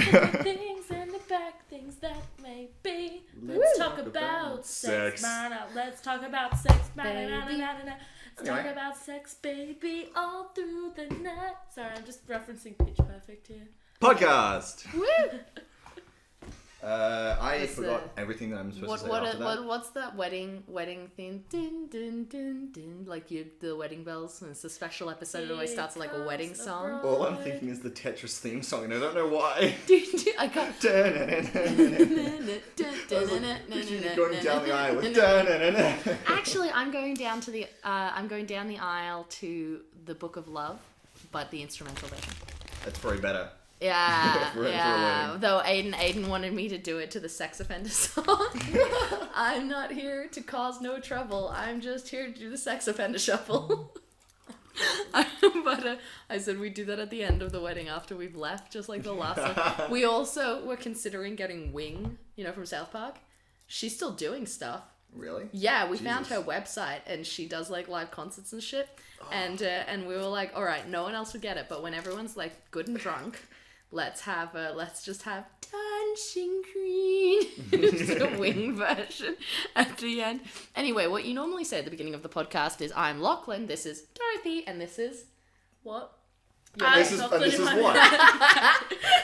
Things and the back things that may be. Let's talk about sex. Let's talk about sex. Let's talk about sex, baby, all through the night. Sorry, I'm just referencing Pitch Perfect here. Podcast! Woo! I forgot everything that I'm supposed to say after that. What's that wedding theme? Din, din, din, din. Like the wedding bells. And it's a special episode. It always starts like a wedding song. All I'm thinking is the Tetris theme song, and I don't know why. I got... going down the aisle with Actually, I'm going down the aisle to the Book of Love, but the instrumental version. That's probably better. Yeah, for yeah. Though Aiden wanted me to do it to the Sex Offender song. I'm not here to cause no trouble. I'm just here to do the Sex Offender shuffle. But I said we'd do that at the end of the wedding after we've left, just like the last one. We also were considering getting Wing, from South Park. She's still doing stuff. Really? Yeah, we found her website and she does like live concerts and shit. Oh. And we were like, all right, no one else would get it, but when everyone's like good and drunk, let's just have Dancing Queen. Just a Wing version at the end. Anyway, what you normally say at the beginning of the podcast is, I'm Lachlan, this is Dorothy, and this is... What? This is what?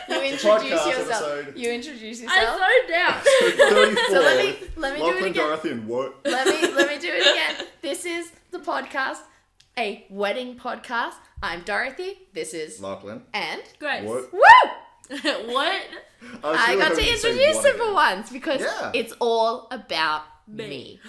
You introduce yourself. You introduce yourself. I zoned out. So let me Lachlan, do it again. Dorothy, and what? Let me do it again. This is the podcast, a wedding podcast. I'm Dorothy. This is Lachlan and Grace. What? Woo! What? I got to introduce him for once because it's all about me.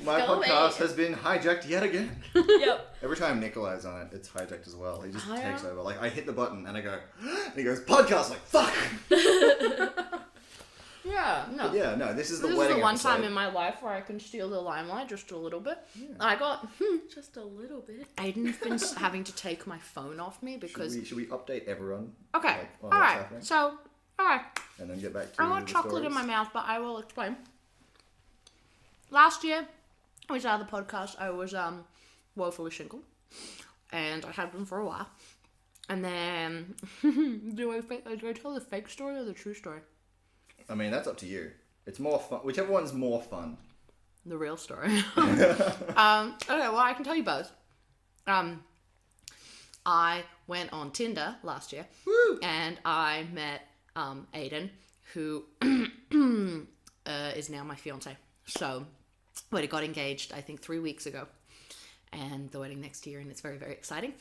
My podcast has been hijacked yet again. Yep. Every time Nikolai's on it, it's hijacked as well. He just takes over. Like, I hit the button and I go, and he goes, podcast, like, fuck! Yeah, no. But yeah, no, this is the wedding This is the one episode. time in my life where I can steal the limelight just a little bit. Yeah. I got... just a little bit. Aiden's been having to take my phone off me because... Should we update everyone? Okay, alright. So, alright. And then get back to I want chocolate in my mouth, but I will explain. Last year, we started the podcast, I was woefully single. And I had been for a while. And then... do I tell the fake story or the true story? I mean, that's up to you. It's more fun. Whichever one's more fun. The real story. Okay, well, I can tell you both. I went on Tinder last year. Woo! And I met Aiden, who is now my fiance. So, we got engaged, I think, 3 weeks ago. And the wedding next year, and it's very, very exciting.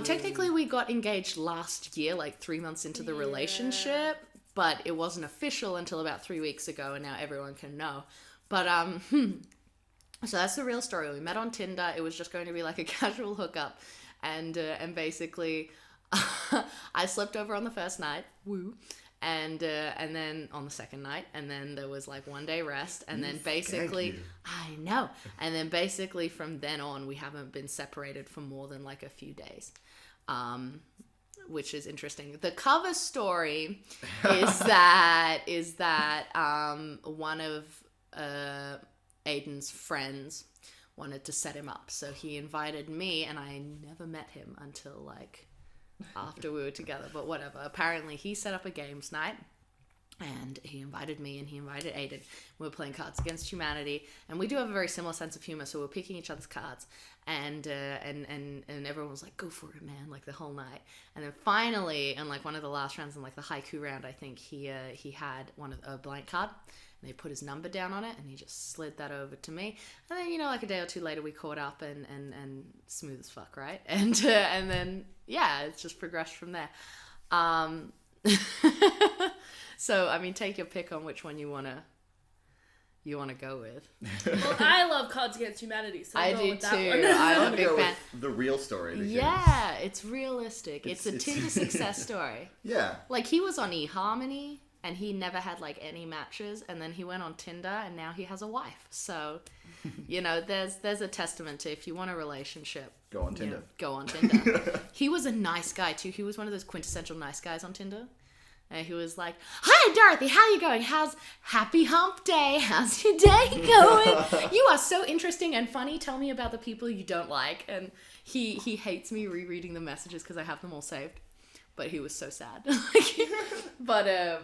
Technically, we got engaged last year, like 3 months into the relationship. But it wasn't official until about 3 weeks ago, and now everyone can know. But, so that's the real story. We met on Tinder. It was just going to be like a casual hookup. And basically, I slept over on the first night. Woo. And then on the second night. And then there was like 1 day rest. And then basically, I know. And then basically from then on, we haven't been separated for more than like a few days. Which is interesting. The cover story is that one of Aiden's friends wanted to set him up. So he invited me, and I never met him until like after we were together. But whatever. Apparently he set up a games night. And he invited me and he invited Aiden. We were playing Cards Against Humanity. And we do have a very similar sense of humor. So we're picking each other's cards. And everyone was like, go for it, man, like the whole night. And then finally, in like one of the last rounds in like the haiku round, I think he had a blank card. And they put his number down on it. And he just slid that over to me. And then, like a day or two later, we caught up and smooth as fuck, right? And then, yeah, it's just progressed from there. So, I mean, take your pick on which one you wanna go with. Well, I love Cards Against Humanity, so I do with that too. one. I'm a big fan. The real story. Because Yeah, it's realistic. It's a Tinder success story. Yeah. Like, he was on eHarmony, and he never had, like, any matches, and then he went on Tinder, and now he has a wife. So, there's a testament to if you want a relationship. Go on Tinder. Go on Tinder. He was a nice guy, too. He was one of those quintessential nice guys on Tinder. And he was like, hi, Dorothy, how you going? How's happy hump day? How's your day going? You are so interesting and funny. Tell me about the people you don't like. And he hates me rereading the messages because I have them all saved. but he was so sad. But oh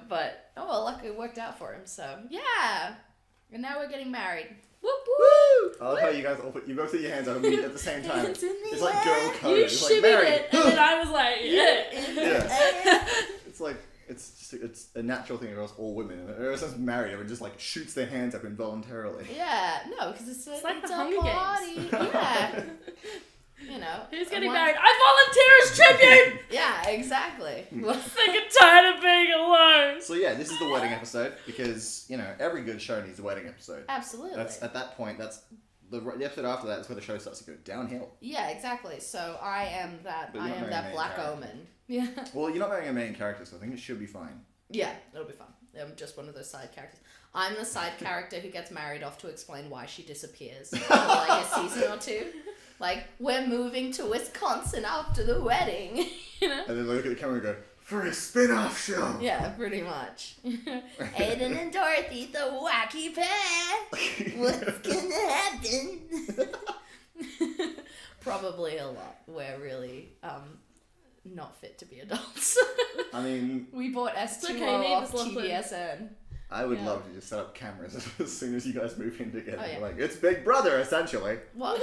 well, luckily it worked out for him. So yeah, and now we're getting married. Whoop whoop! I love how you guys you both put your hands up and meet at the same time. It's like girl code. You It's like shimmied married. it, and then I was like, Yeah. It's like it's a natural thing across all women. And ever since married, everyone just like shoots their hands up involuntarily. Yeah, no, because it's like it's the a Hunger party. Games. Yeah. You know. Who's getting one- married? I volunteer as tribute! Yeah, exactly. Sick and tired of being alone. So yeah, this is the wedding episode because every good show needs a wedding episode. Absolutely. That's at that point. That's the episode after that is where the show starts to go downhill. Yeah, exactly. So I am that. But I you're not am marrying that main black character. omen. Yeah. Well, you're not marrying a main character, so I think it should be fine. Yeah, it'll be fun. I'm just one of those side characters. I'm the side character who gets married off to explain why she disappears for like a season or two. Like, we're moving to Wisconsin after the wedding. You know? And then they look at the camera and go, for a spin-off show. Yeah, pretty much. Aiden and Dorothy, the wacky pair. What's gonna happen? Probably a lot. We're really not fit to be adults. I mean, we bought S2O okay, off Lachlan. TVSN. I would Yeah. love to just set up cameras as soon as you guys move in together. Oh, yeah. Like, it's Big Brother, essentially. Well,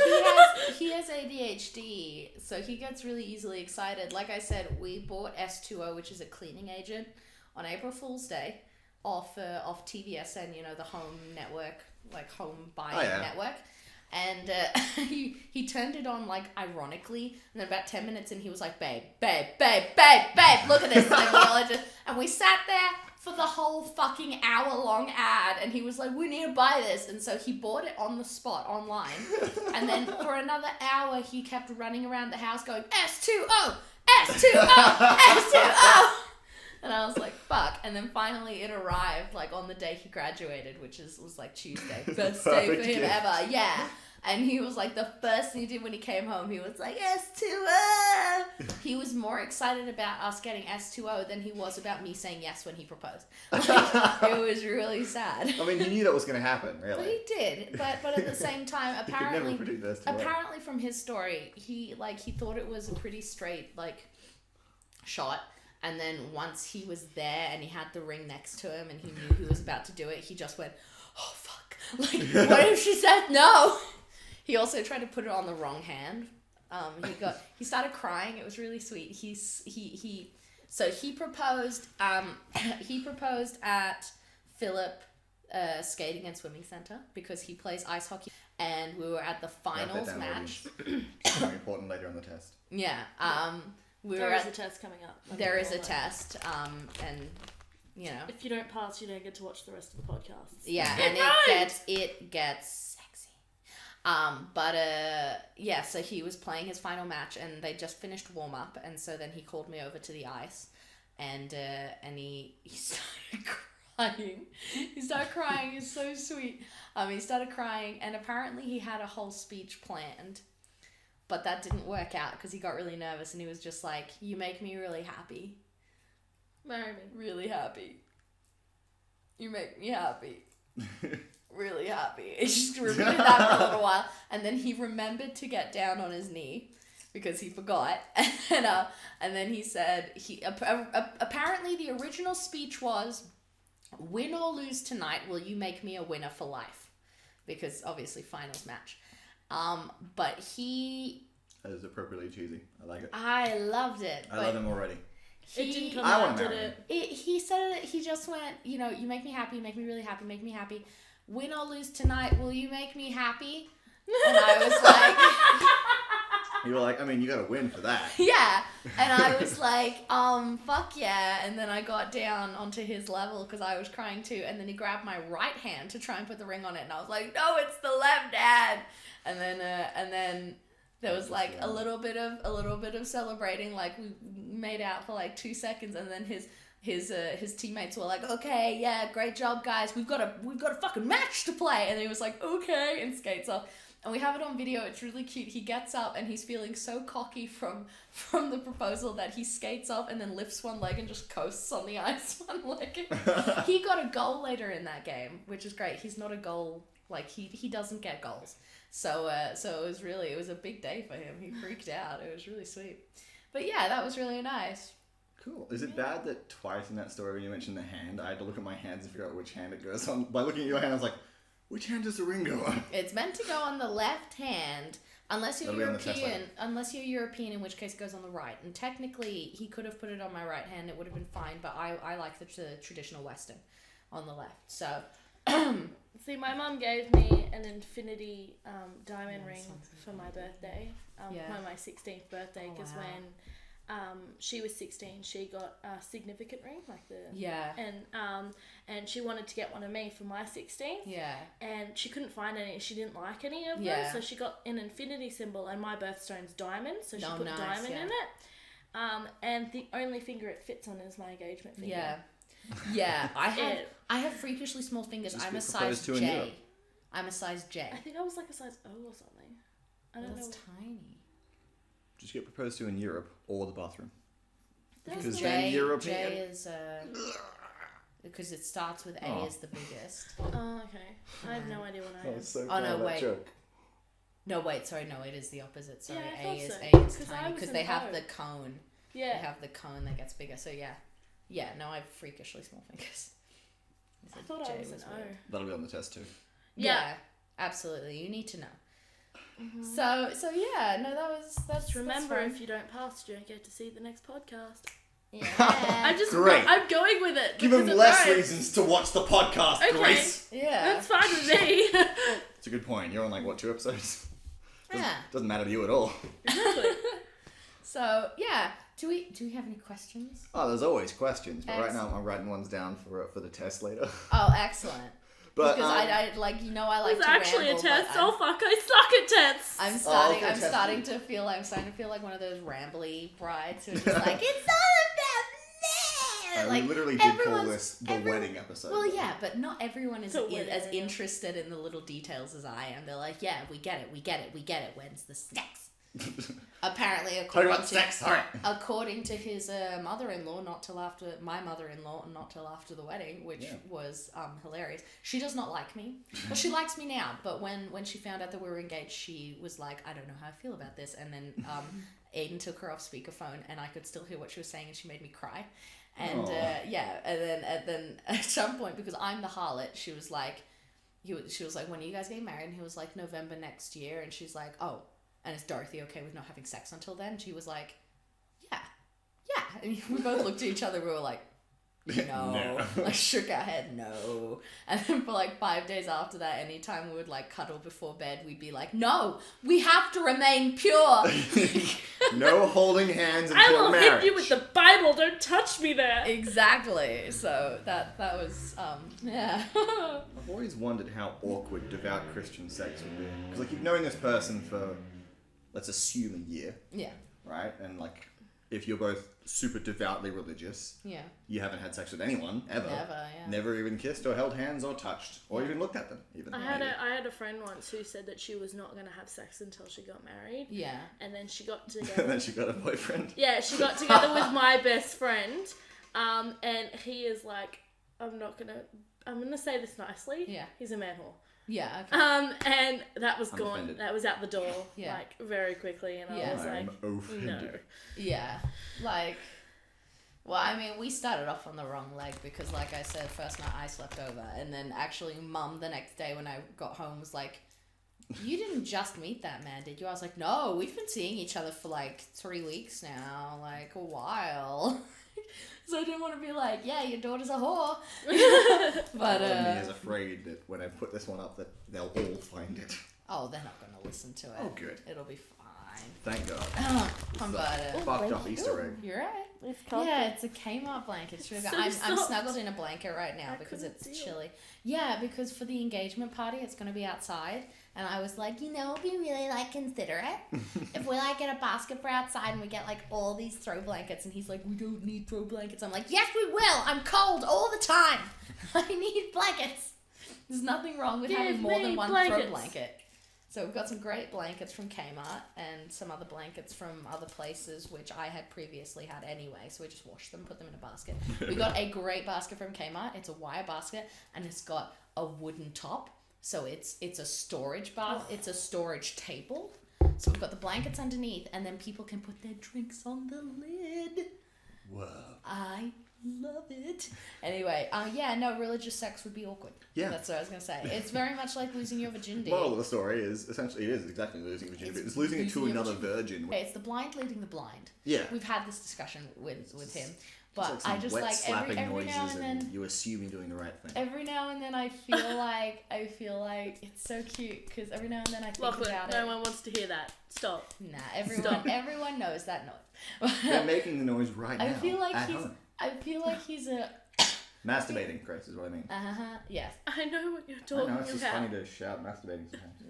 he has ADHD, so he gets really easily excited. Like I said, we bought S2O, which is a cleaning agent, on April Fool's Day off TVSN, the home network, like home buying network. And he turned it on, like, ironically, and then about 10 minutes in, he was like, babe, look at this. And we sat there for the whole fucking hour-long ad, and he was like, we need to buy this. And so he bought it on the spot online. And then for another hour, he kept running around the house going, S2O, S2O, S2O. And I was like, fuck. And then finally it arrived, like, on the day he graduated, which was like Tuesday. Best day for him ever. Yeah. And he was like, the first thing he did when he came home, he was like, S2O. He was more excited about us getting S2O than he was about me saying yes when he proposed. Like, it was really sad. I mean, you knew that was going to happen, But really. he did. But at the same time, You could never apparently, predict this. to work. apparently from his story, he thought it was a pretty straight, like, shot. And then once he was there and he had the ring next to him and he knew he was about to do it, he just went, oh, fuck. Like, what if she said no? He also tried to put it on the wrong hand. He started crying. It was really sweet. So he proposed at Phillip Skating and Swimming Center because he plays ice hockey. And we were at the finals match. Very important later on the test. Yeah. There is a test coming up. There is a test, and if you don't pass, you don't get to watch the rest of the podcast. Yeah, and it gets sexy. So he was playing his final match, and they just finished warm up, and so then he called me over to the ice, and he started crying. He started crying. It's so sweet. He started crying, and apparently he had a whole speech planned. But that didn't work out because he got really nervous and he was just like, you make me really happy. Marry me. Really happy. You make me happy. Really happy. He just repeated that for a little while. And then he remembered to get down on his knee because he forgot. And then he said, apparently the original speech was, win or lose tonight, will you make me a winner for life? Because obviously finals match. But he... That is appropriately cheesy. I like it. I loved it. I love him already. It didn't come I out, wanna did marry it? He said it, he just went, you make me happy, make me really happy, make me happy. Win or lose tonight, will you make me happy? And I was like... You were like, I mean, you gotta win for that. Yeah. And I was like, fuck yeah. And then I got down onto his level because I was crying too. And then he grabbed my right hand to try and put the ring on it. And I was like, no, it's the left hand. And then there was like a little bit of celebrating. Like we made out for like 2 seconds. And then his teammates were like, okay, yeah, great job, guys. We've got a fucking match to play. And he was like, okay, and skates off. And we have it on video. It's really cute. He gets up and he's feeling so cocky from the proposal that he skates off and then lifts one leg and just coasts on the ice one leg. He got a goal later in that game, which is great. He's not a goal, like he doesn't get goals. So it was a big day for him. He freaked out. It was really sweet. But yeah, that was really nice. Cool. Is it bad that twice in that story when you mentioned the hand, I had to look at my hands and figure out which hand it goes on? By looking at your hand, I was like, which hand does the ring go on? It's meant to go on the left hand, unless you're That'll be on the test European. later. Unless you're European, in which case it goes on the right. And technically, he could have put it on my right hand; it would have been fine. But I like the traditional Western on the left. So, See, my mum gave me an infinity diamond ring for my birthday. My 16th birthday, because when she was 16, she got a significant ring, like and she wanted to get one of me for my 16th. Yeah. And she couldn't find any. She didn't like any of them, so she got an infinity symbol, and my birthstone's diamond, so she put diamond in it. And the only finger it fits on is my engagement finger. Yeah. Yeah, I have freakishly small fingers. I'm a size J. I'm a size J. I think I was like a size O or something. I don't know. That's tiny. Just get proposed to in Europe or the bathroom. Because J, European. J is because it starts with A is the biggest. Oh, okay. I have no idea what I am. So no, wait. No, wait. Sorry, no, it is the opposite. Sorry, Yeah, I A thought is so. tiny because they have the cone. Yeah. They have the cone that gets bigger. So yeah. No, I have freakishly small fingers. I thought I was an O. That'll be on the test too. Yeah, absolutely. You need to know. Mm-hmm. So yeah, no, that's Remember, that's if you don't pass, you don't get to see the next podcast. Yeah. I'm going with it. Give him less reasons to watch the podcast, Okay. Grace. Yeah. That's fine with me. It's a good point. You're on like what, 2 episodes? Yeah. Doesn't matter to you at all. Exactly. So yeah, do we have any questions? Oh, there's always questions, but right now I'm writing ones down for the test later. Oh, excellent. But because I like I like There's to actually ramble, a test. but Oh fuck! I suck at tests. I'm starting to feel like one of those rambly brides who are just like, it's all about me. We literally did call this the wedding episode. Well, yeah, but not everyone is The wedding, as interested in the little details as I am. They're like, yeah, we get it. When's the sex? Apparently, according to his mother-in-law, not till after my mother-in-law, and not till after the wedding, which was hilarious. She does not like me. Well, she likes me now, but when she found out that we were engaged, she was like, I don't know how I feel about this. And then Aiden took her off speakerphone, and I could still hear what she was saying, and she made me cry. And and then at some point, because I'm the harlot, she was like, when are you guys getting married? And he was like, November next year. And she's like, oh. And is Dorothy okay with not having sex until then? She was like, yeah. And we both looked at each other. We were like, no. Like, shook our head, no. And then for like 5 days after that, anytime we would like cuddle before bed, we'd be like, no, we have to remain pure. No holding hands until marriage. I will hit you with the Bible. Don't touch me there. Exactly. So that was, yeah. I've always wondered how awkward devout Christian sex would be. Because like you've known this person for, let's assume, a year. Yeah. Right? And like, if you're both super devoutly religious, you haven't had sex with anyone ever. Never even kissed or held hands or touched or even looked at them. Even I had a friend once who said that she was not going to have sex until she got married. Yeah. And then she got together. And then she got a boyfriend. Yeah, she got together with my best friend. And he is like, I'm gonna say this nicely. Yeah. He's a man whore. Yeah, okay. And that was gone. Offended. That was out the door, like, very quickly. And I was like, offended. no. Yeah. Like, well, I mean, we started off on the wrong leg because, like I said, first night I slept over. And then actually Mum the next day when I got home was like, you didn't just meet that man, did you? I was like, no, we've been seeing each other for like 3 weeks now, like a while. So I didn't want to be like, yeah, your daughter's a whore. But me is afraid that when I put this one up that they'll all find it. Oh, they're not going to listen to it. Oh, good. It'll be fine. Thank God. I'm glad it. Fucked up Easter egg. You're right. Yeah, it's a Kmart blanket. Sugar. I'm snuggled in a blanket right now because it's chilly. Yeah, because for the engagement party, it's going to be outside. And I was like, it'd be really, like, considerate if we, like, get a basket for outside and we get, like, all these throw blankets. And he's like, we don't need throw blankets. I'm like, yes, we will. I'm cold all the time. I need blankets. There's nothing wrong with having more than one throw blanket. So we've got some great blankets from Kmart and some other blankets from other places, which I had previously had anyway. So we just washed them, put them in a basket. We got a great basket from Kmart. It's a wire basket and it's got a wooden top. So it's a storage it's a storage table. So we've got the blankets underneath and then people can put their drinks on the lid. Whoa. I love it. Anyway, religious sex would be awkward. Yeah. That's what I was going to say. It's very much like losing your virginity. Moral of the story is, essentially, it is exactly losing your virginity. It's losing it to another virgin. Okay, it's the blind leading the blind. Yeah. We've had this discussion with him. But it's like I just wet like slapping every now noises and then you assume you're doing the right thing. Every now and then I feel like it's so cute because every now and then I think Lachlan, about it. no one wants to hear that. Stop. Nah, everyone knows that noise. They're making the noise right now. I feel like he's a masturbating, Grace, is what I mean. Yes. I know what you're talking about. I know, it's just funny to shout masturbating sometimes.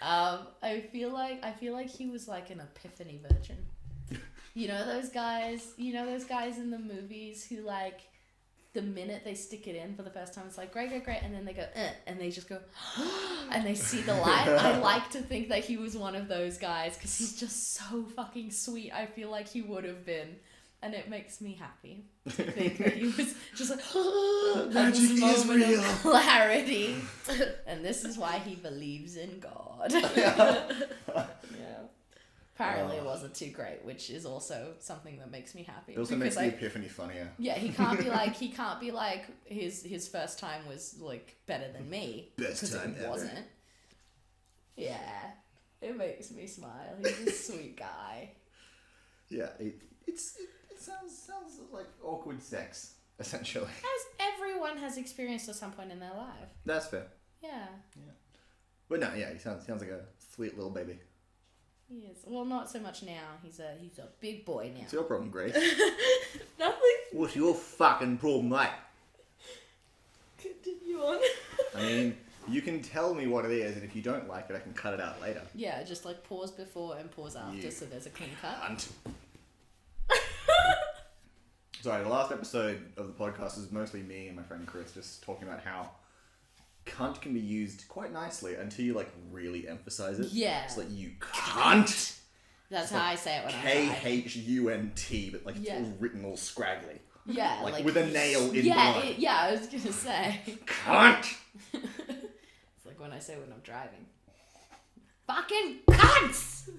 I feel like he was like an epiphany virgin. You know those guys in the movies who like the minute they stick it in for the first time it's like great, and then they go and they just go and they see the light. I like to think that he was one of those guys because he's just so fucking sweet. I feel like he would have been, and it makes me happy to think that he was just like magic is real, of clarity, and this is why he believes in God. Apparently it wasn't too great, which is also something that makes me happy. It also makes the epiphany funnier. Yeah, he can't be like his first time was like better than me. Best time it ever. Wasn't. Yeah, it makes me smile. He's a sweet guy. Yeah, it sounds like awkward sex, essentially. As everyone has experienced at some point in their life. That's fair. Yeah. But no, yeah, he sounds like a sweet little baby. He is. Well, not so much now. He's a big boy now. What's your problem, Grace? Nothing. What's your fucking problem, mate? Continue on. I mean, you can tell me what it is, and if you don't like it, I can cut it out later. Yeah, just like pause before and pause after, so there's a clean cut. Cunt. Sorry, the last episode of the podcast is mostly me and my friend Chris just talking about how cunt can be used quite nicely until you like really emphasize it. Yeah. It's like you cunt. That's how I say it when I'm KHUNT, but like it's all written all scraggly. Yeah, like with a nail in blood. Yeah, I was gonna say. Cunt. It's like when I say when I'm driving. Fucking cunts!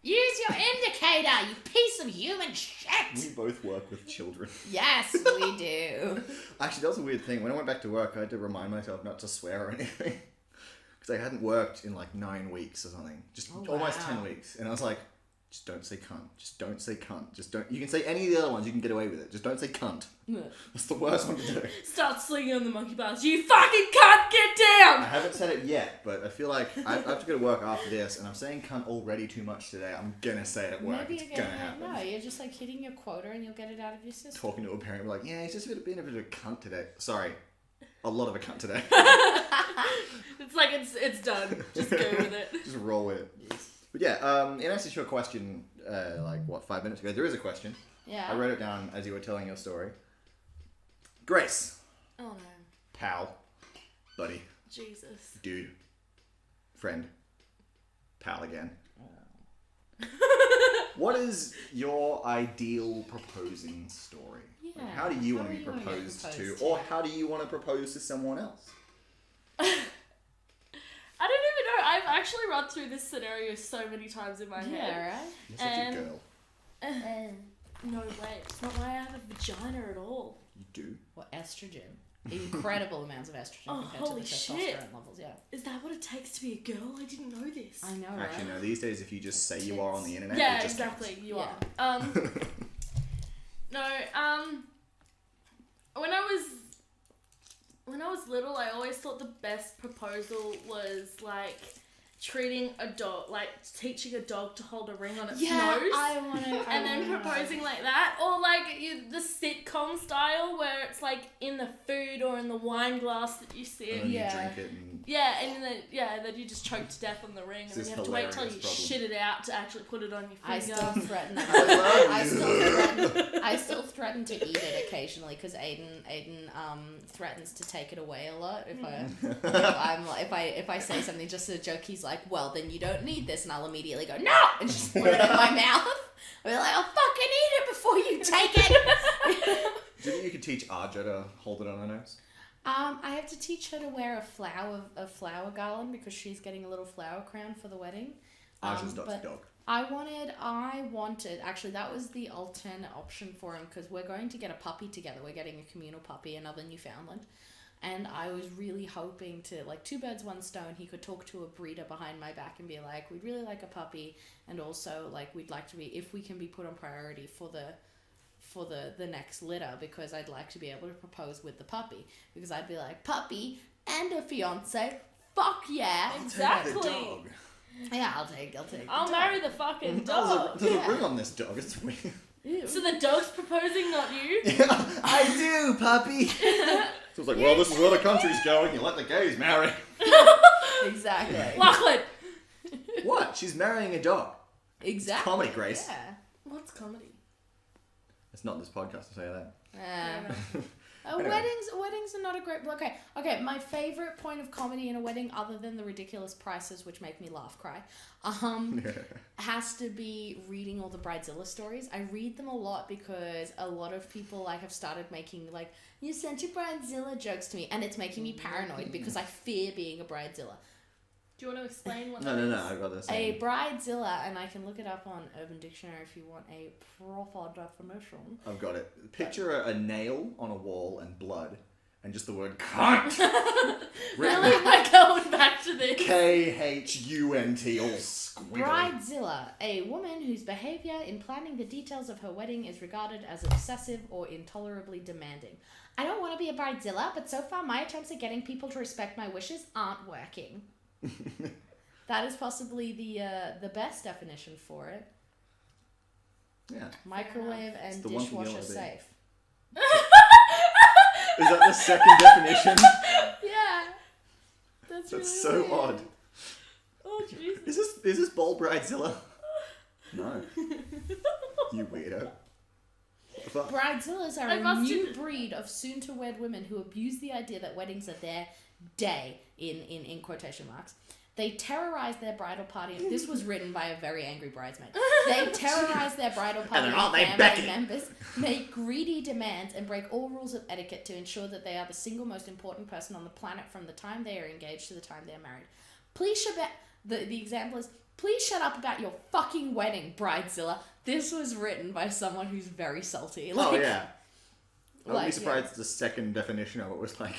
Use your indicator, you piece of human shit! We both work with children. Yes, we do. Actually, that was a weird thing. When I went back to work, I had to remind myself not to swear or anything. Because I hadn't worked in like 9 weeks or something. Just almost 10 weeks. And I was like, just don't say cunt. Just don't say cunt. Just don't. You can say any of the other ones, you can get away with it. Just don't say cunt. That's the worst one to do. Start slinging on the monkey bars. You fucking cunt, get down! I haven't said it yet, but I feel like I have to go to work after this, and I'm saying cunt already too much today. I'm gonna say it at work. Maybe it's gonna happen. No, you're just like hitting your quota and you'll get it out of your system. Talking to a parent, like, yeah, he's just been a bit of a cunt today. Sorry. A lot of a cunt today. It's like it's done. Just go with it. Just roll with it. Yes. But yeah, in answer to your question, 5 minutes ago, there is a question. Yeah. I wrote it down as you were telling your story. Grace. Oh no. Pal. Buddy. Jesus. Dude. Friend. Pal again. What is your ideal proposing story? Yeah. Like, how do you want to be proposed to? Or how do you want to propose to someone else? I don't even know. I've actually run through this scenario so many times in my head. Yeah, right? You're such a girl. No way. It's not why I have a vagina at all. You do? What, estrogen? Incredible amounts of estrogen compared to the testosterone levels, yeah. Is that what it takes to be a girl? I didn't know this. I know, right? Actually, no. These days, if you just say you are on the internet, yeah, it just exactly. counts. You are. No. When I was little, I always thought the best proposal was like treating a dog, like teaching a dog to hold a ring on its nose. I want to. And then proposing like that, or like the sitcom style where it's like in the food or in the wine glass that you sip. And then you drink it and... then you just choke to death on the ring, and then you have to wait till you shit it out to actually put it on your finger. I still threaten. I still threaten to eat it occasionally because Aiden threatens to take it away a lot. If I say something just as a joke, he's like, "Well, then you don't need this," and I'll immediately go, "No!" and just put it in my mouth. I'll be like, "I'll fucking eat it before you take it." Do you think you could teach Arja to hold it on her nose? I have to teach her to wear a flower garland because she's getting a little flower crown for the wedding. Arja's dog's dog. I wanted, actually, that was the alternate option for him because we're going to get a puppy together. We're getting a communal puppy, another Newfoundland. And I was really hoping to, like, two birds, one stone. He could talk to a breeder behind my back and be like, we'd really like a puppy. And also, like, we'd like to be, if we can be put on priority for the next litter, because I'd like to be able to propose with the puppy. Because I'd be like, puppy and a fiance, fuck yeah. Exactly. Take the dog. Yeah, I'll take I'll the marry the fucking dog. There's a ring on this dog. It's weird. Ew. So the dog's proposing, not you? I do, puppy. So it's like, well, this is where the country's going. You let the gays marry. Exactly. Lachlan! What? She's marrying a dog. Exactly. It's comedy, Grace. Yeah. What's comedy? It's not this podcast to say that. Anyway. Weddings are not a great... Okay, my favourite point of comedy in a wedding, other than the ridiculous prices, which make me laugh cry, has to be reading all the Bridezilla stories. I read them a lot because a lot of people like have started making, like, you sent your Bridezilla jokes to me, and it's making me paranoid because I fear being a Bridezilla. Do you want to explain what No, I've got this. A Bridezilla, and I can look it up on Urban Dictionary if you want a proper definition. I've got it. Picture a nail on a wall and blood, and just the word cunt. Really? We're going back to this. K-H-U-N-T, all squiggly. Bridezilla, a woman whose behaviour in planning the details of her wedding is regarded as obsessive or intolerably demanding. I don't want to be a Bridezilla, but so far my attempts at getting people to respect my wishes aren't working. That is possibly the best definition for it. Yeah. Microwave and the one thing you dishwasher wanna be. safe. Is that the second definition? Yeah. That's really so weird. odd. Oh, Jesus. Is this Bold Bridezilla? No. You weirdo. What the fuck? Bridezillas are I a must new admit- breed of soon-to-wed women who abuse the idea that weddings are their day, in quotation marks. They terrorize their bridal party. This was written by a very angry bridesmaid. They terrorize their bridal party And aren't they family Becky? members, make greedy demands, and break all rules of etiquette to ensure that they are the single most important person on the planet from the time they are engaged to the time they are married. Please shut up. The example is, please shut up about your fucking wedding, Bridezilla. This was written by someone who's very salty. Oh, yeah. I would be like, surprised the second definition of it was like,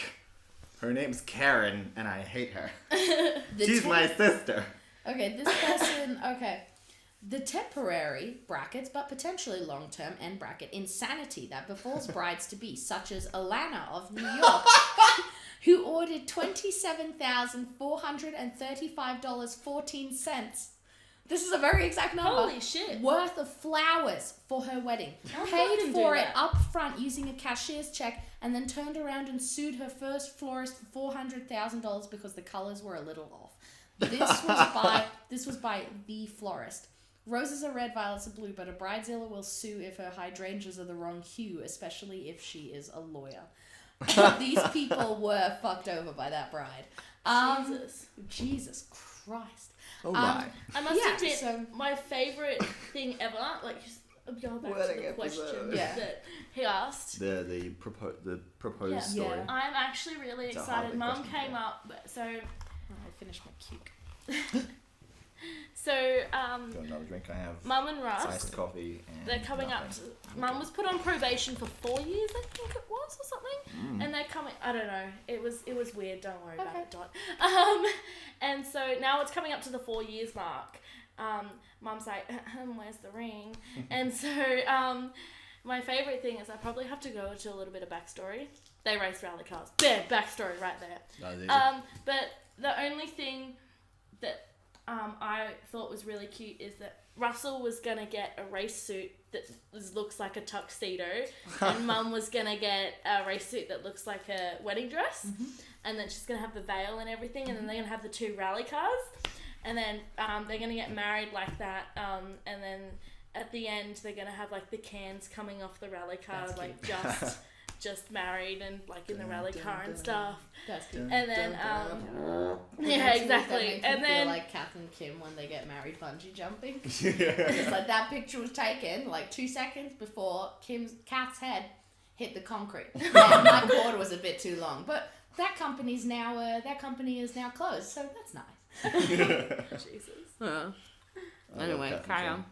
her name's Karen and I hate her. She's my sister. Okay, this person, the temporary, brackets, but potentially long-term, end bracket, insanity that befalls brides-to-be, such as Alana of New York, who ordered $27,435.14. This is a very exact number. Holy shit. Worth of flowers for her wedding. I'll Paid fucking for do it that. up front using a cashier's check, and then turned around and sued her first florist for $400,000 because the colors were a little off. This was by the florist. Roses are red, violets are blue, but a bridezilla will sue if her hydrangeas are the wrong hue, especially if she is a lawyer. These people were fucked over by that bride. Jesus Christ. Oh my. I must Yeah, admit, so- my favourite thing ever, like, just going back to Wedding the question episode. Yeah. that he asked. The proposed Yeah. story. Yeah. I'm actually really It's a excited. hard Mum question, came yeah. up, so I finished my cube. so Got another drink I have. Mum and Russ, Iced coffee and they're coming up. nothing. Mum was put on probation for 4 years, I think it was, or something. And they're coming. I don't know. It was weird. Don't worry about it, Dot. And so now it's coming up to the 4 years mark. Mum's like, where's the ring? And so my favourite thing is I probably have to go into a little bit of backstory. They race rally cars. There, backstory right there. That was easy. But the only thing that I thought was really cute is that Russell was gonna get a race suit that looks like a tuxedo, and Mum was gonna get a race suit that looks like a wedding dress, and then she's gonna have the veil and everything, and then they're gonna have the 2 rally cars, and then they're gonna get married like that, and then at the end they're gonna have like the cans coming off the rally car, That's like cute. just married and like in the rally car and stuff. That's cute. And then, yeah, That exactly. makes me And feel then, like Kath and Kim when they get married bungee jumping. Yeah. It's like that picture was taken like 2 seconds before Kath's head hit the concrete. And my cord was a bit too long, but that company is now closed, so that's nice. Jesus. I love Anyway, Kath and carry Sean. on.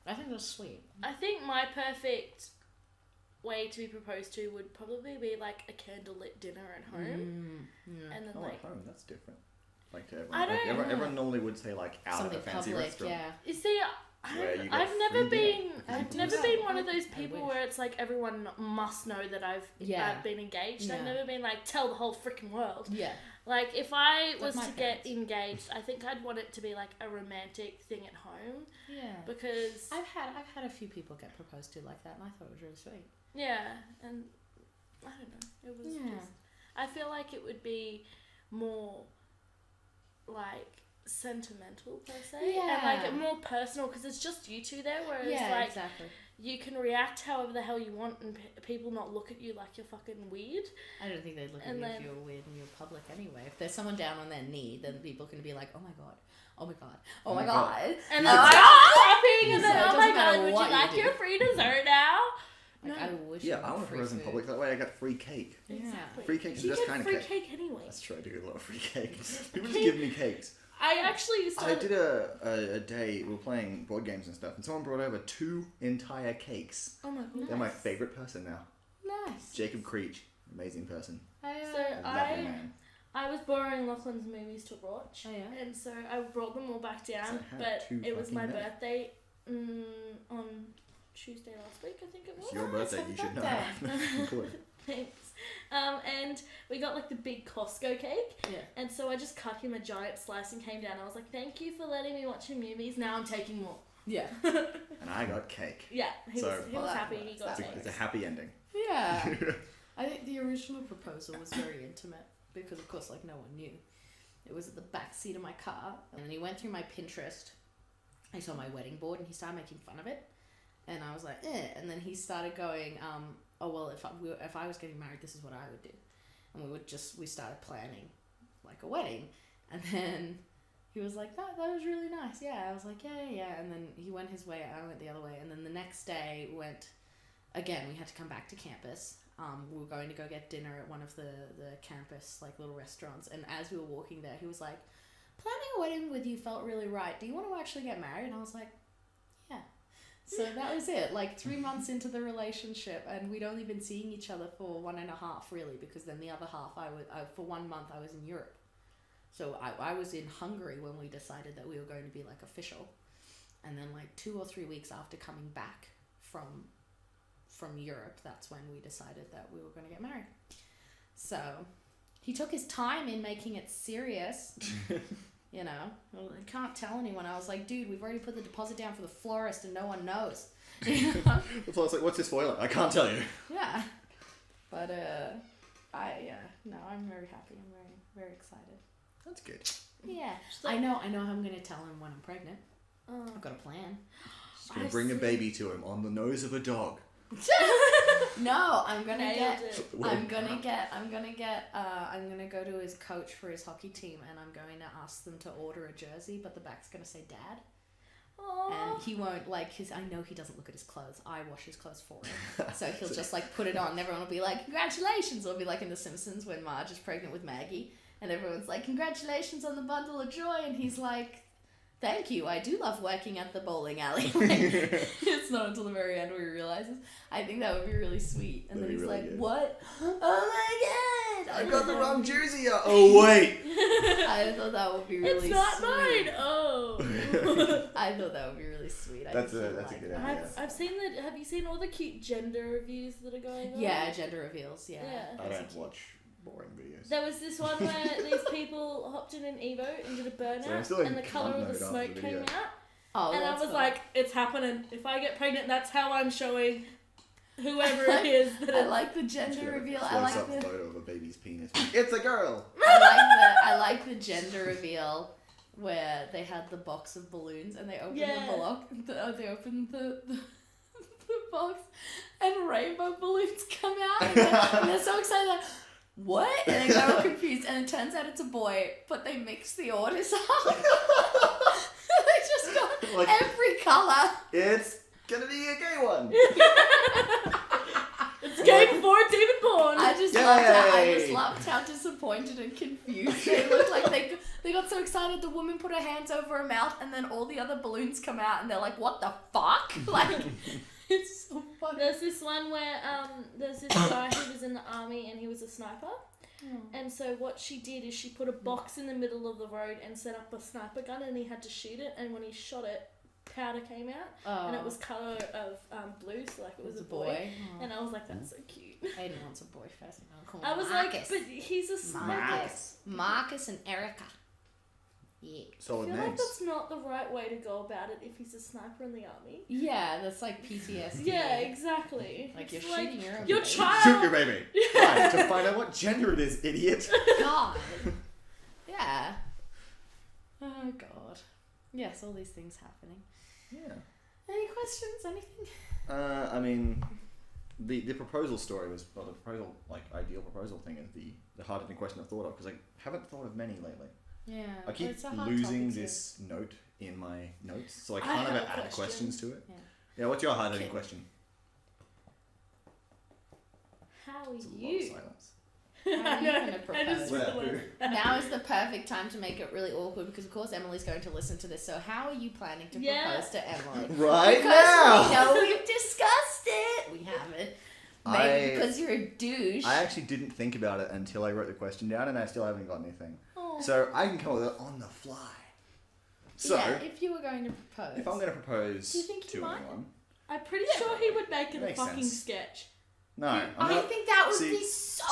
I think that's sweet. I think my perfect way to be proposed to would probably be like a candlelit dinner at home, and then Oh, like at home, that's different. Like I don't know. everyone normally would say like out Something at a fancy public, restaurant. yeah. you see, Where you get I've never free dinner. been I do never that. been one of those I people wish. where it's like everyone must know that I've been engaged. Yeah. I've never been like tell the whole freaking world. Yeah. Like if I was my to parents. get engaged, I think I'd want it to be like a romantic thing at home Yeah. because I've had a few people get proposed to like that, and I thought it was really sweet. yeah, and I don't know, it was Yeah. just I feel like it would be more like sentimental per se, Yeah. and like more personal because it's just you two there. Whereas like exactly. you can react however the hell you want, and people not look at you like you're fucking weird. I don't think they'd look at And you then- if you're weird and you're public anyway. If there's someone down on their knee, then people can be like, oh my god, oh my god, oh my god. And Oh then my like God. clapping, and So then it oh doesn't my matter god, would what you you like do. your free dessert now? Like, No. I wish. Yeah, you I were want to free propose in food. public. That way I get free cake. Yeah. Exactly. Free cake is You just get kind of free cake. cake anyway. That's true. I do get a lot of free cakes. People just give me cakes. I actually I started. did a day, we were playing board games and stuff, and someone brought over 2 entire cakes. Oh my god. They're my favourite person now. Nice. Jacob Creech, amazing person. So Lovely I man. I was borrowing Lachlan's movies to watch, Oh, yeah? and so I brought them all back down. So I had but 2 it was my fucking men. birthday on Tuesday last week, I think it was. It's your Nice, birthday, happy you should know. birthday. Cool. Thanks. And we got like the big Costco cake, Yeah. and so I just cut him a giant slice and came down. I was like, "Thank you for letting me watch your movies. Now I'm taking more." Yeah. And I got cake. Yeah, he So- was Well, that happy. works. He got That cake. It's a happy ending. Yeah. I think the original proposal was very intimate because, of course, like no one knew. It was at the back seat of my car, and then he went through my Pinterest. He saw my wedding board, and he started making fun of it. And I was like, eh. And then he started going, oh well, if I was getting married, this is what I would do. And we started planning like a wedding, and then he was like, that was really nice. Yeah, I was like, yeah. And then he went his way, I went the other way, and then the next day we had to come back to campus. We were going to go get dinner at one of the campus like little restaurants, and as we were walking there, he was like, planning a wedding with you felt really right. Do you want to actually get married? And I was like, yeah. So that was it. Like 3 months into the relationship, and we'd only been seeing each other for 1.5 really, because then the other half for 1 month I was in Europe. So I was in Hungary when we decided that we were going to be like official, and then like 2 or 3 weeks after coming back from Europe, that's when we decided that we were going to get married. So he took his time in making it serious. You know, well, I can't tell anyone. I was like, dude, we've already put the deposit down for the florist and no one knows. You know? The florist's like, what's this for? Like, I can't tell you. Yeah. But, I'm very happy. I'm very, very excited. That's good. Yeah. So- I know how I'm going to tell him when I'm pregnant. Oh. I've got a plan. Just gonna bring a baby to him on the nose of a dog. No, I'm gonna Nailed get. it. I'm gonna go to his coach for his hockey team, and I'm going to ask them to order a jersey, but the back's gonna say Dad, Aww. and he won't like his. I know he doesn't look at his clothes. I wash his clothes for him, so he'll just like put it on, and everyone will be like, "Congratulations!" It'll be like in The Simpsons when Marge is pregnant with Maggie, and everyone's like, "Congratulations on the bundle of joy," and he's like, thank you, I do love working at the bowling alley. Like, it's not until the very end where he realizes. I think that would be really sweet. And That'd then be he's really like, good. what? Oh my god! I got the wrong jersey. Oh, wait. I thought that would be really It's not sweet. mine. Oh. I thought that would be really sweet. I That's think a he'd good like idea. that. I've seen the. Have you seen all the cute gender reviews that are going on? Yeah, gender reveals, yeah. Yeah. I Those are don't cute. watch boring videos. There was this one where these people hopped in an Evo and did a burnout, So I'm still in and the colour cunt of the mode after smoke the came video. out. Oh, And I that's was fun. like, it's happening. If I get pregnant, that's how I'm showing whoever it is. That I it's... like the gender reveal. I Close like up the photo of a baby's penis. It's a girl. I like the gender reveal where they had the box of balloons and they opened Yeah. they opened the box and rainbow balloons come out and they're so excited like, what? And they go all confused and it turns out it's a boy, but they mix the orders up. They just got Like- every colour. It's gonna be a gay one. It's gay before it's even born. I just loved how Yay! disappointed and confused they looked. Like They got so excited, the woman put her hands over her mouth, and then all the other balloons come out, and they're like, what the fuck? Like, it's so funny. There's this one where there's this guy who was in the army and he was a sniper. And so what she did is she put a box in the middle of the road and set up a sniper gun, and he had to shoot it, and when he shot it, powder came out, and it was colour of blue, so like it was a boy. And I was like, that's so cute. Aiden wants a boy first. I was Marcus. like, but he's a sniper. Marcus and Erica. Yeah. Solid I feel names. like that's not the right way to go about it if he's a sniper in the army. Yeah, that's like PTSD. Yeah, exactly. Like, it's you're shooting your own your baby. child. Shoot your baby. Right, to find out what gender it is, idiot. God. Yeah. Oh, God. Yes, all these things happening. Yeah. Any questions? Anything? I mean, the proposal story was, well, the proposal, like, ideal proposal thing is the hard-hitting question I've thought of, because I haven't thought of many lately. Yeah. I keep losing this note in my notes, so I can't ever add questions to it. Yeah, what's your hard-hitting question? How are It's a lot of you? silence. How are you going to propose? Where? Now is the perfect time to make it really awkward because, of course, Emily's going to listen to this. So, how are you planning to propose to Emily? Right because now! we know we've discussed it. We haven't. Maybe because you're a douche. I actually didn't think about it until I wrote the question down, and I still haven't got anything. Oh. So I can come up with it on the fly. So, yeah, if you were going to propose. if I'm going to propose Do you think to you might? anyone, I'm pretty sure he would make it a Makes fucking sense. sketch. no, I think that would be so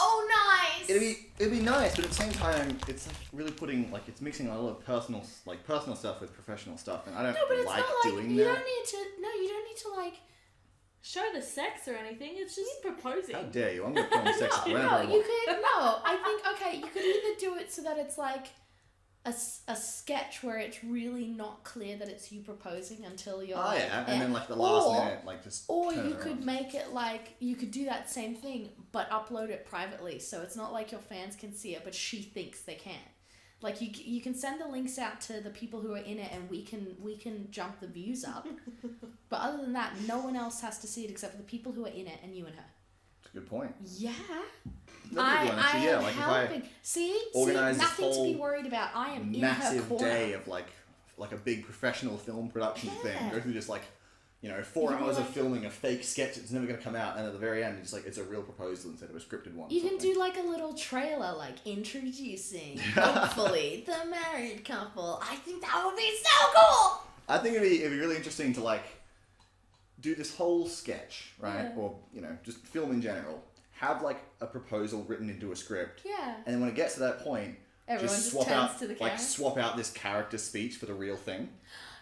nice. It'd be nice, but at the same time, it's like really putting like it's mixing a lot of personal stuff with professional stuff, and I don't No, but it's like not like doing you that. don't need to. No, you don't need to like. Show the sex or anything. It's just proposing. How dare you? I'm going to film sex No, whenever no, I you want. could. No, I think okay. You could either do it so that it's like a sketch where it's really not clear that it's you proposing until you're. Oh like, yeah, there. and then like the last Or- minute, like just. Or turn you it could around. make it like you could do that same thing but upload it privately, so it's not like your fans can see it, but she thinks they can. Like you can send the links out to the people who are in it, and we can jump the views up. But other than that, no one else has to see it except for the people who are in it and you and her. That's a good point. Yeah. That's a good one, actually, yeah. am Like helping. See, organise this nothing to be whole worried about. I am in her massive corner. day of like a big professional film production thing. Yeah. Go through just like 4 You hours like- of filming a fake sketch that's never going to come out, and at the very end, it's like it's a real proposal instead of a scripted one. You can do like a little trailer, like introducing, hopefully, the married couple. I think that would be so cool. I think it'd be really interesting to like do this whole sketch, right? Yeah. Or just film in general. Have like a proposal written into a script, Yeah. and then when it gets to that point, Everyone just swap turns out to the camera. swap out this character speech for the real thing.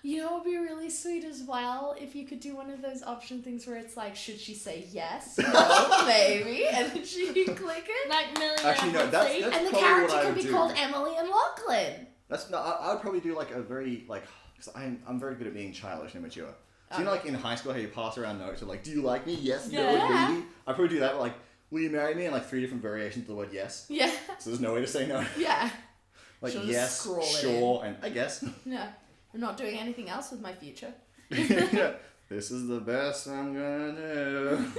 You know what would be really sweet as well? If you could do one of those option things where it's like, should she say yes, no, maybe, and then she can click it. Like Millionaire Actually, no, that's And the probably character what I could would be do. called Emily and Lachlan. That's no. I would probably do like a very like. Cause I'm very good at being childish and immature. So like in high school, how you pass around notes of like, do you like me? Yes, no, Yeah. maybe. I'd probably do that. But, like, will you marry me? And like 3 different variations of the word yes. Yeah. So there's no way to say no. Yeah. Like She'll just yes, scroll it sure, and I guess. No. I'm not doing anything else with my future. This is the best I'm gonna do.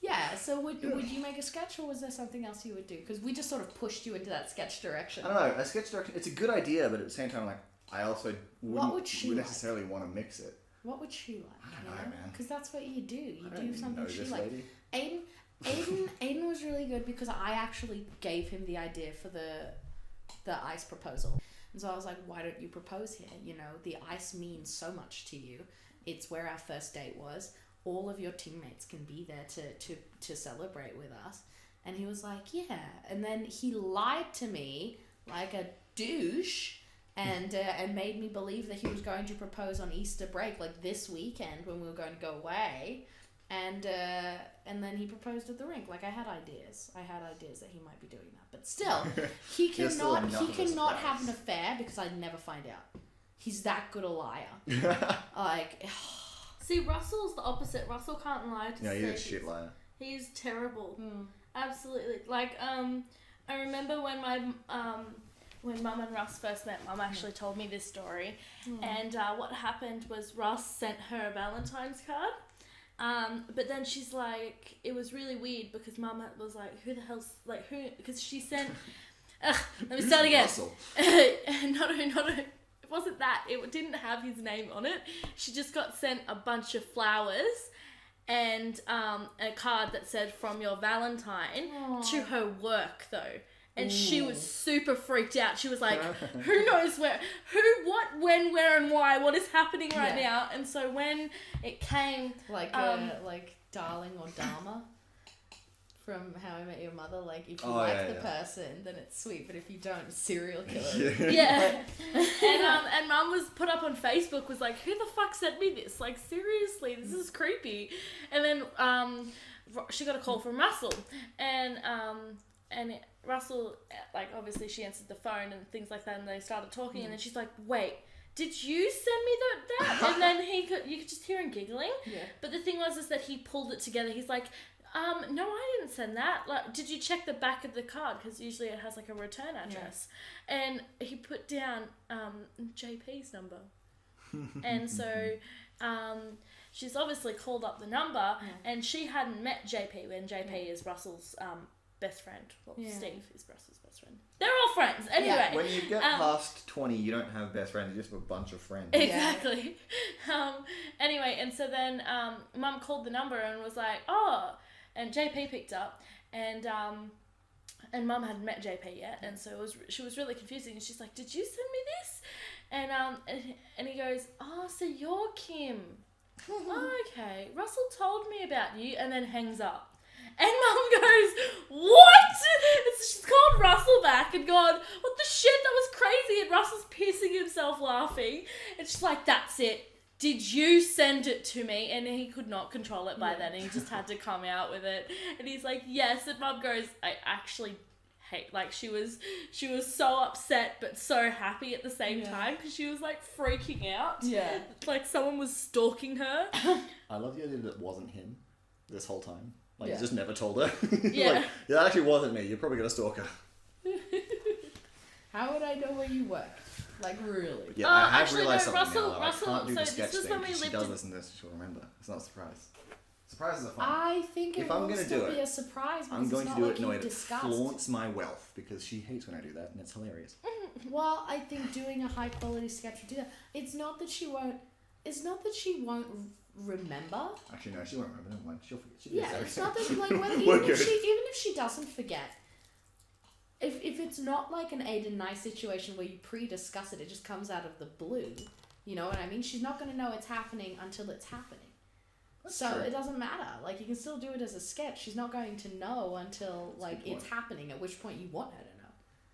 Yeah, so would you make a sketch, or was there something else you would do? Because we just sort of pushed you into that sketch direction. I don't know. A sketch direction. It's a good idea, but at the same time, like I also What would she wouldn't like? necessarily want to mix it. What would she like? I don't know, man. Because that's what you do. You I don't do even something know she this likes. lady. Aiden was really good because I actually gave him the idea for the ice proposal. And so I was like, why don't you propose here? The ice means so much to you. It's where our first date was. All of your teammates can be there to celebrate with us. And he was like, yeah. And then he lied to me like a douche and made me believe that he was going to propose on Easter break, like this weekend when we were going to go away. And then he proposed at the rink. Like I had ideas that he might be doing that, but still, he You're still cannot enough of a surprise. have an affair because I'd never find out. He's that good a liar. Like, See, Russell's the opposite. Russell can't lie to Yeah, save you're a his- shit liar. He's terrible. Absolutely. Like, I remember when when Mum and Russ first met, Mum actually told me this story. And what happened was Russ sent her a Valentine's card. But then she's like, it was really weird because Mum was like, who the hell's, like, who, because she sent, Let me start again. Russell? No. It wasn't that. It didn't have his name on it. She just got sent a bunch of flowers and a card that said from your Valentine to her work though. And she was super freaked out. She was like, who knows where, who, what, when, where, and why, what is happening right now? And so when it came... Like Darling or Dharma from How I Met Your Mother. Like, if you the person, then it's sweet. But if you don't, serial killer. Yeah. And Mum was put up on Facebook, was like, who the fuck sent me this? Like, seriously, this is creepy. And then she got a call from Russell. And Russell, like, obviously she answered the phone and things like that, and they started talking, and then she's like, wait, did you send me that? And then you could just hear him giggling. Yeah. But the thing was that he pulled it together. He's like, no, I didn't send that. Like, did you check the back of the card? Because usually it has like a return address. Yeah. And he put down JP's number. And so she's obviously called up the number, and she hadn't met JP when JP is Russell's best friend. Well, Steve is Russell's best friend. They're all friends. Anyway. Yeah. When you get past 20, you don't have best friends. You just have a bunch of friends. Exactly. Anyway, and so then Mum called the number and was like, oh, and JP picked up, and Mum hadn't met JP yet, and so she was really confusing, and she's like, did you send me this? And he goes, oh, so you're Kim. Oh, okay. Russell told me about you, and then hangs up. And Mum goes, what? And so she's called Russell back and gone, what the shit? That was crazy. And Russell's pissing himself laughing. And she's like, that's it. Did you send it to me? And he could not control it by then. And he just had to come out with it. And he's like, yes. And Mum goes, I actually hate, like, she was so upset but so happy at the same time, because she was like freaking out. Yeah. Like someone was stalking her. I love the idea that it wasn't him this whole time. Like, you just never told her. Yeah. Like, that actually wasn't me. You're probably going to stalk her. How would I know where you work? Like, really? Yeah, I have actually, realised no, something now. Russell, I can't do the so sketch this is thing, when we because she lived does in... listen to this, she'll remember. It's not a surprise. Surprises are fun. I think if will I'm gonna still do it, be a surprise, because I'm going it's to not do like it in a way you've that discussed. flaunts my wealth, because she hates when I do that, and it's hilarious. Well, I think doing a high quality sketch would do that. It's not that she won't remember. Actually, no, she won't remember. Never mind. She'll forget. It's not that, like, even if she doesn't forget, if it's not like an Aiden nice situation where you pre-discuss it, it just comes out of the blue. You know what I mean? She's not going to know it's happening until it's happening. That's true. It doesn't matter. Like, you can still do it as a sketch. She's not going to know until it's happening, at which point you want her to know.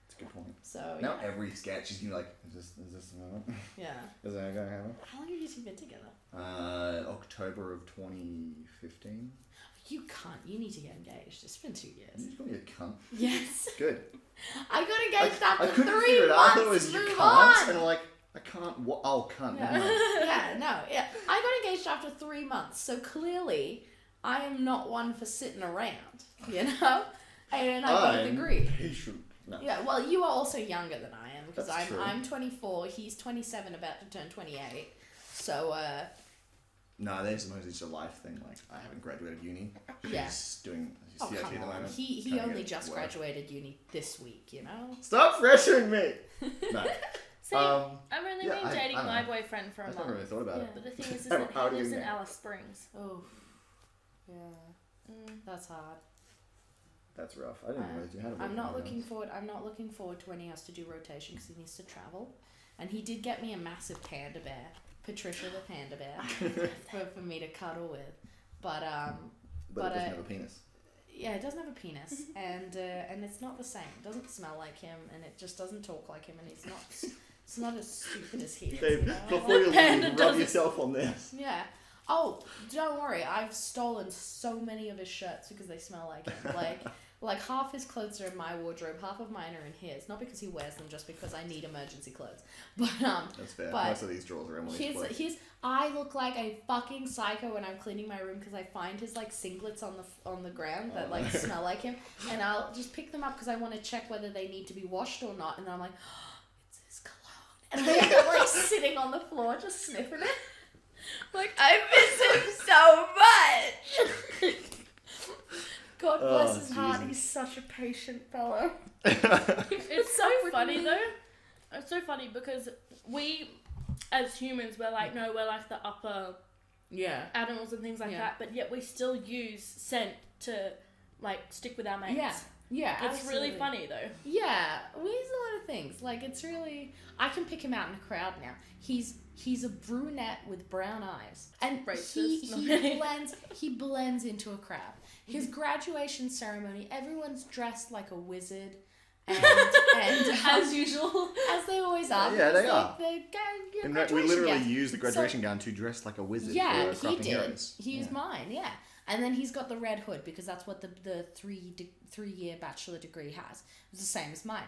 That's a good point. So now every sketch she's gonna be like, is this the moment? Yeah. Is that going to happen? How long have you two been together? October of 2015. You can't. You need to get engaged. It's been 2 years. You just call me a cunt. Yes. Good. I got engaged after 3 months. I couldn't figure it out. I thought it was you can't. And I'm like, I can't. What? Oh, cunt. Yeah. I got engaged after 3 months. So clearly, I am not one for sitting around. You know? And I both agree. Patient. No. Yeah. Well, you are also younger than I am, because That's true. I'm 24. He's 27, about to turn 28. So. No, that's mostly just a life thing. Like, I haven't graduated uni. Yeah. He's doing CIT come at the on. moment. He only just graduated uni this week, you know? Stop pressuring me! No. See, I've only been dating my know. boyfriend for a month. I never really thought about it. But the thing is that he lives in Alice Springs. Oh. Yeah. That's hard. That's rough. I didn't realize you had a I'm not looking forward to when he has to do rotation, because he needs to travel. And he did get me a massive panda bear. Patricia the panda bear for me to cuddle with, but it doesn't have a penis. Yeah, it doesn't have a penis, and it's not the same. It doesn't smell like him, and it just doesn't talk like him, and it's not as stupid as he is. Dave, you know? before you leave, rub yourself on this. Yeah. Oh, don't worry. I've stolen so many of his shirts because they smell like him. Like half his clothes are in my wardrobe, half of mine are in his. Not because he wears them, just because I need emergency clothes. But that's fair. But most of these drawers are Emily's clothes. I look like a fucking psycho when I'm cleaning my room, because I find his like singlets on the ground that like smell like him, and I'll just pick them up because I want to check whether they need to be washed or not, and then I'm like, oh, it's his cologne, and I end up like sitting on the floor just sniffing it. Like, I miss him so much. God bless his heart. Jesus. He's such a patient fellow. It's so funny though. It's so funny because we, as humans, we're like the upper animals and things like that, but yet we still use scent to like stick with our mates. Yeah, It's absolutely. really funny though. Yeah, we use a lot of things. Like, it's really... I can pick him out in a crowd now. He's a brunette with brown eyes. And Racist. he blends into a crowd. His graduation ceremony, everyone's dressed like a wizard. And As usual. as they always are. Yeah, they because are. They're We literally gown. used the graduation gown to dress like a wizard Yeah, for he Crafting did. Heroes. He used mine, yeah. And then he's got the red hood because that's what the 3-year bachelor degree has. It's the same as mine.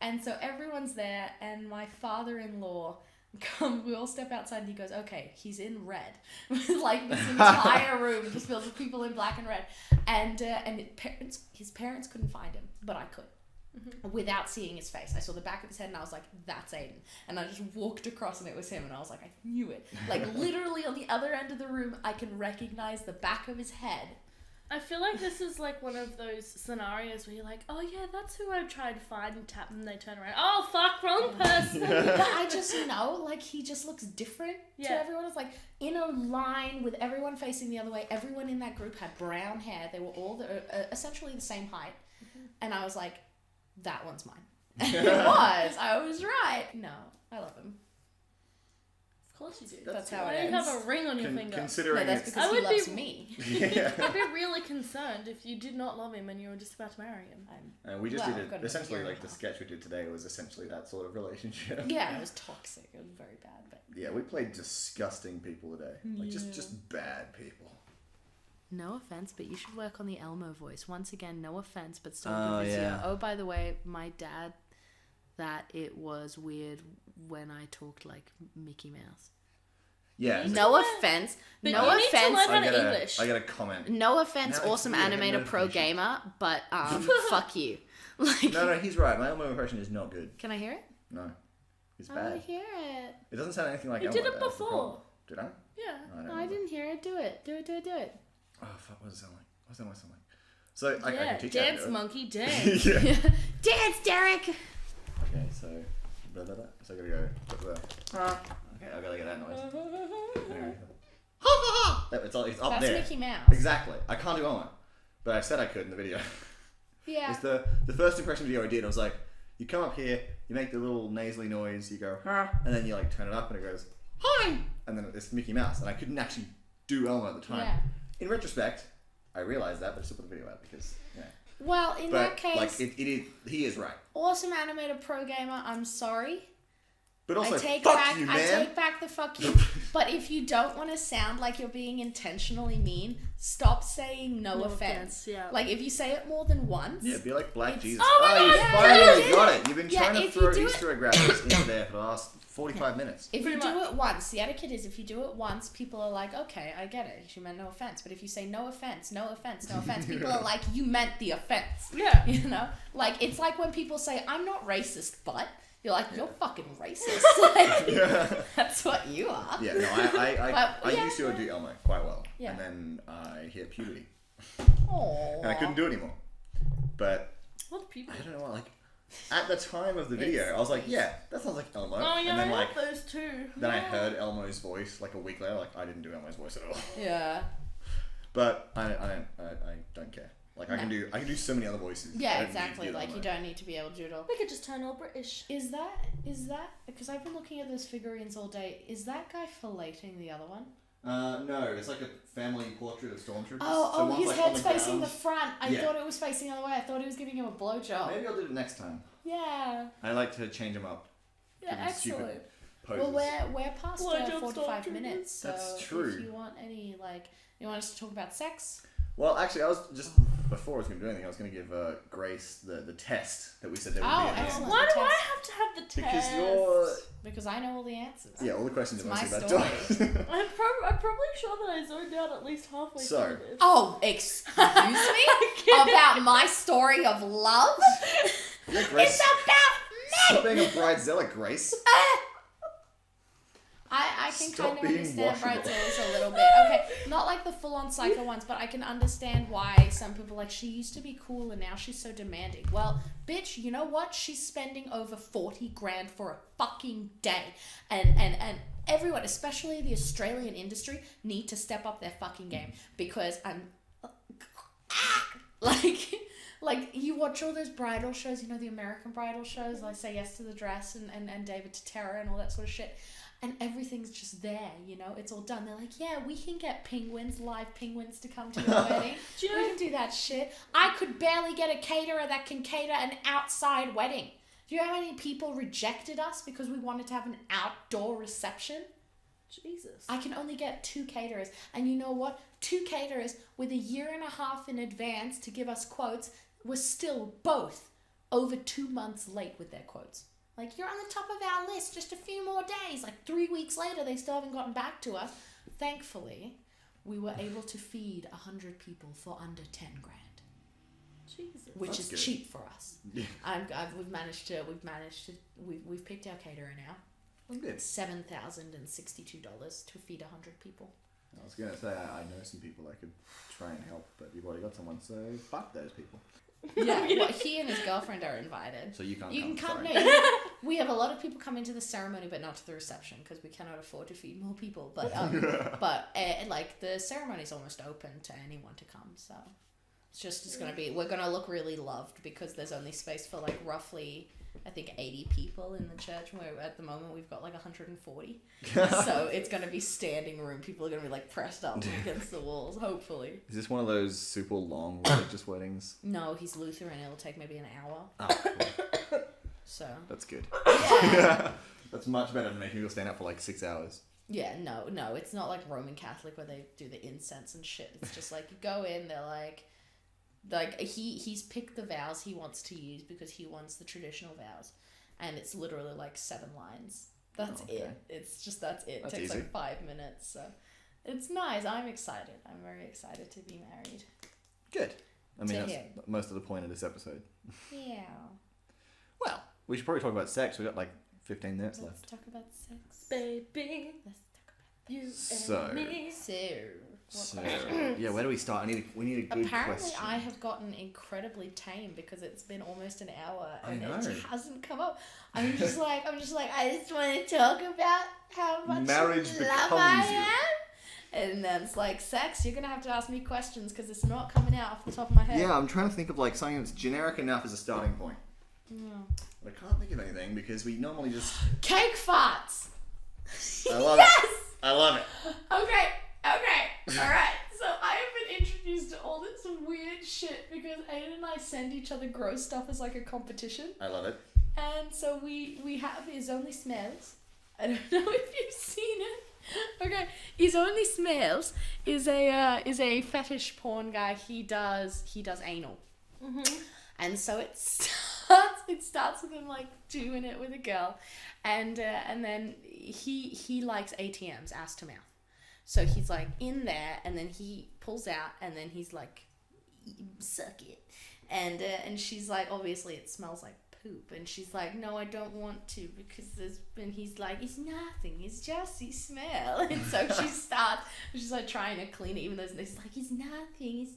And so everyone's there, and my father-in-law comes. We all step outside, and he goes, "Okay, he's in red." Like this entire room just filled with people in black and red. And his parents couldn't find him, but I could. Without seeing his face. I saw the back of his head and I was like, that's Aiden. And I just walked across and it was him and I was like, I knew it. Like literally on the other end of the room, I can recognize the back of his head. I feel like this is like one of those scenarios where you're like, oh yeah, that's who I tried to find and tap them and they turn around. Oh fuck, wrong person. But I just know, like, he just looks different to Yeah. everyone. It's like in a line with everyone facing the other way. Everyone in that group had brown hair. They were all essentially the same height. And I was like, that one's mine. And it was. I was right. No, I love him. Of course you do. That's how Why it do you ends. have a ring on your finger? No, Considering that's it's... because I he would loves be- me. Yeah. I'd be really concerned if you did not love him and you were just about to marry him. We just Well, did I've got it. Essentially, a year like and the a half. sketch we did today was essentially that sort of relationship. Yeah, it was toxic. It was very bad. But Yeah, we played disgusting people today. Like just bad people. no offense, but you should work on the Elmo voice. Once again, no offense, but still Oh, good this year. yeah. Oh, by the way, my dad, that it was weird when I talked like Mickey Mouse. Yeah. it's No learn- offense. But No you need to offense. learn- I get English. I get a comment. No offense, Now awesome it's weird, animator, pro notification. gamer, but fuck you. Like, No, he's right. My Elmo impression is not good. can I hear it? No. It's I want to bad. hear it. It doesn't sound anything like You Elmo. did it though, that's the before. problem. Did I? Yeah. I don't No, I remember. didn't hear it. Do it. Do it. Oh, fuck. What does it sound like? What does it sound like? So, I Yeah, can teach you how to dance do it. monkey, dance. Yeah. Dance, Derek! Okay, so... Blah, blah, blah. So I gotta go... Okay, I gotta get that noise. There. It's up That's there. Mickey Mouse. Exactly. I can't do Elmo. But I said I could in the video. Yeah. It's the first impression video I did. I was like, you come up here, you make the little nasally noise, you go, and then you like turn it up and it goes, hi! And then it's Mickey Mouse. And I couldn't actually do Elmo at the time. Yeah. In retrospect, I realized that, but I still put the video out because, yeah. Well, in that case, like, he is right. awesome animator pro gamer, I'm sorry. But also, I take fuck you, man. I take back the fuck you. But if you don't want to sound like you're being intentionally mean, stop saying no offense. Yeah. Like if you say it more than once. Yeah, be like Black It's- Jesus. Oh my you God, finally yeah. got it. You've been Yeah, trying to if you throw do Easter egg rabbits into there for the last 45 minutes. If Pretty you do much. it once, the etiquette is if you do it once, people are like, okay, I get it. She meant no offense. But if you say no offense, no offense, no offense, people are like, you meant the offense. Yeah. You know? Like, it's like when people say, I'm not racist, but you're like, you're fucking racist. Like, that's what you are. Yeah, no, I But, yeah, used to do Elmo quite well. Yeah. And then I hit puberty. Aww. And I couldn't do it anymore. But What people? I don't know what, like, at the time of the video, I was like, yeah, that sounds like Elmo. Oh yeah, and then, I like, have those too. then I heard Elmo's voice, like, a week later. Like, I didn't do Elmo's voice at all. Yeah. But I don't care. Like, I can do so many other voices. I Yeah, don't need to exactly. do Like, Elmo. you don't need to be able to do it all. We could just turn all British. Is that, because I've been looking at those figurines all day, is that guy filleting the other one? No, it's like a family portrait of stormtroopers. Oh, one's, his like, head's on the facing ground. the front. I Yeah. thought it was facing the other way. I thought he was giving him a blowjob. Maybe I'll do it next time. Yeah. I like to change them up. Yeah, Give them stupid excellent. poses. Well, we're past Blowjob 4 to 5 stormtroopers. minutes, so That's true. if you want any, like, you want us to talk about sex? Well, actually, I was just before I was going to do anything, I was going to give Grace the test that we said there would Oh, be at the end. excellent. Why do I Test. have to have the test? Because you're Because I know all the answers. yeah, all the questions are It's mostly my about dogs. I'm probably sure that I zoned out at least halfway So- through this. Oh, excuse me? About my story of love? Yeah, Grace, It's about stop me! being a bridezilla, Grace. I can Stop kind of being understand washable. bridezillas a little bit. Okay, not like the full-on psycho ones, but I can understand why some people are like, she used to be cool and now she's so demanding. Well, bitch, you know what? She's spending over 40 grand for a fucking day. And everyone, especially the Australian industry, need to step up their fucking game because like you watch all those bridal shows, you know, the American bridal shows, like Say Yes to the Dress and David to Terror and all that sort of shit. And everything's just there, you know, it's all done. They're like, yeah, we can get live penguins to come to your wedding. We can do that shit. I could barely get a caterer that can cater an outside wedding. Do you know how many people rejected us because we wanted to have an outdoor reception? Jesus. I can only get 2 caterers. And you know what? 2 caterers with a year and a half in advance to give us quotes were still both over 2 months late with their quotes. Like, you're on the top of our list, just a few more days. Like, 3 weeks later, they still haven't gotten back to us. Thankfully, we were able to feed 100 people for under 10 grand. Jesus. Which That's is good. cheap for us. Yeah. We've picked our caterer now. I'm good. $7,062 to feed 100 people. I was going to say, I know some people I could try and help, but you've already got someone, so fuck those people. Yeah, well, he and his girlfriend are invited. So you can't You come, can come. sorry. No, we have a lot of people coming to the ceremony, but not to the reception because we cannot afford to feed more people. But like the ceremony's almost open to anyone to come. So it's gonna be. We're gonna look really loved because there's only space for like roughly, I think 80 people in the church. Where at the moment we've got like 140. So it's gonna be standing room. People are gonna be like pressed up against the walls. Hopefully. Is this one of those super long religious weddings? No, he's Lutheran. It'll take maybe an hour. Oh, cool. So That's good. yeah. That's much better than making people stand up for like 6 hours. Yeah, no, it's not like Roman Catholic where they do the incense and shit. It's just like you go in, they're like he's picked the vows he wants to use because he wants the traditional vows, and it's literally like 7 lines. That's it. It's just that's it. That's it takes easy. like 5 minutes, so it's nice. I'm excited. I'm very excited to be married. Good. I mean, To that's him. most of the point of this episode. Yeah. Well, we should probably talk about sex. We've got like 15 minutes Let's left. talk about sex. Baby. Let's talk about You So- and me. so. So, yeah, where do we start? We need a good Apparently, question. I have gotten incredibly tame because it's been almost an hour I and know. it hasn't come up. I'm just like, I just want to talk about how much Marriage love becomes I am. And then it's like, sex, you're going to have to ask me questions because it's not coming out off the top of my head. Yeah, I'm trying to think of like something that's generic enough as a starting point. Yeah. But I can't think of anything because we normally just... Cake farts. I love Yes! it. I love it. Okay. Alright. So I have been introduced to all this weird shit because Aiden and I send each other gross stuff as like a competition. I love it. And so we have His Only Smells. I don't know if you've seen it. Okay, His Only Smells is a fetish porn guy. He does anal. Mm-hmm. And so it starts with him like doing it with a girl, and then he likes ATMs, ass to mouth. So he's like in there, and then he pulls out, and then he's like, suck it, and she's like, obviously it smells like poop, and she's like, no, I don't want to because he's like, it's nothing, it's just the smell, and so she's like trying to clean it, even though he's like, it's nothing,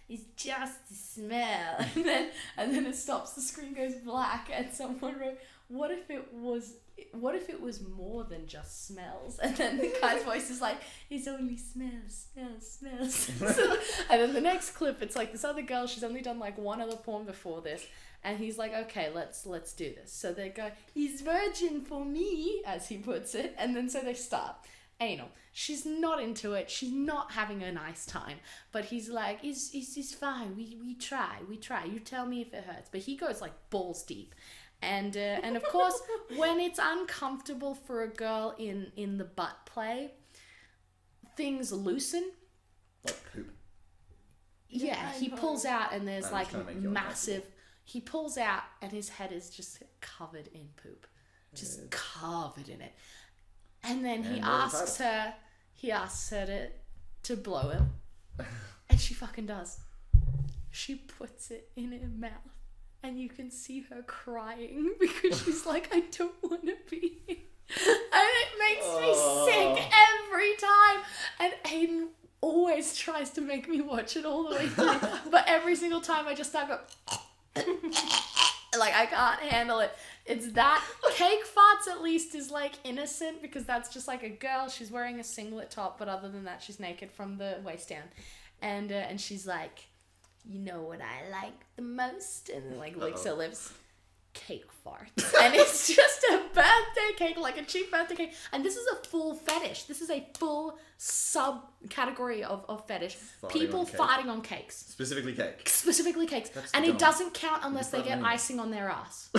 it's just the smell, and then it stops, the screen goes black, and someone wrote, what if it was more than just smells? And then the guy's voice is like, it's only smells. So, and then the next clip, it's like this other girl, she's only done like one other porn before this, and he's like, okay, let's do this. So they go, he's virgin for me, as he puts it, and then so they start. Anal. She's not into it. She's not having a nice time. But he's like, it's fine. We try. You tell me if it hurts. But he goes like balls deep. And of course, when it's uncomfortable for a girl in the butt play, things loosen. Like poop. Yeah, he pulls out and there's I'm like just trying to make you massive... He pulls out and his head is just covered in poop. Just covered in it. And then he asks her to blow him. And she fucking does. She puts it in her mouth. And you can see her crying because she's like, I don't want to be here. And it makes me sick every time. And Aiden always tries to make me watch it all the way through. But every single time I just start going... like, I can't handle it. It's that. Cake farts at least is like innocent because that's just like a girl. She's wearing a singlet top, but other than that, she's naked from the waist down. And she's like, you know what I like the most? And then like licks her lips. Cake farts. And it's just a birthday cake, like a cheap birthday cake. And this is a full fetish. This is a full subcategory of fetish. People farting on cakes. Specifically cakes. That's and dumb. It doesn't count unless they get icing on their ass.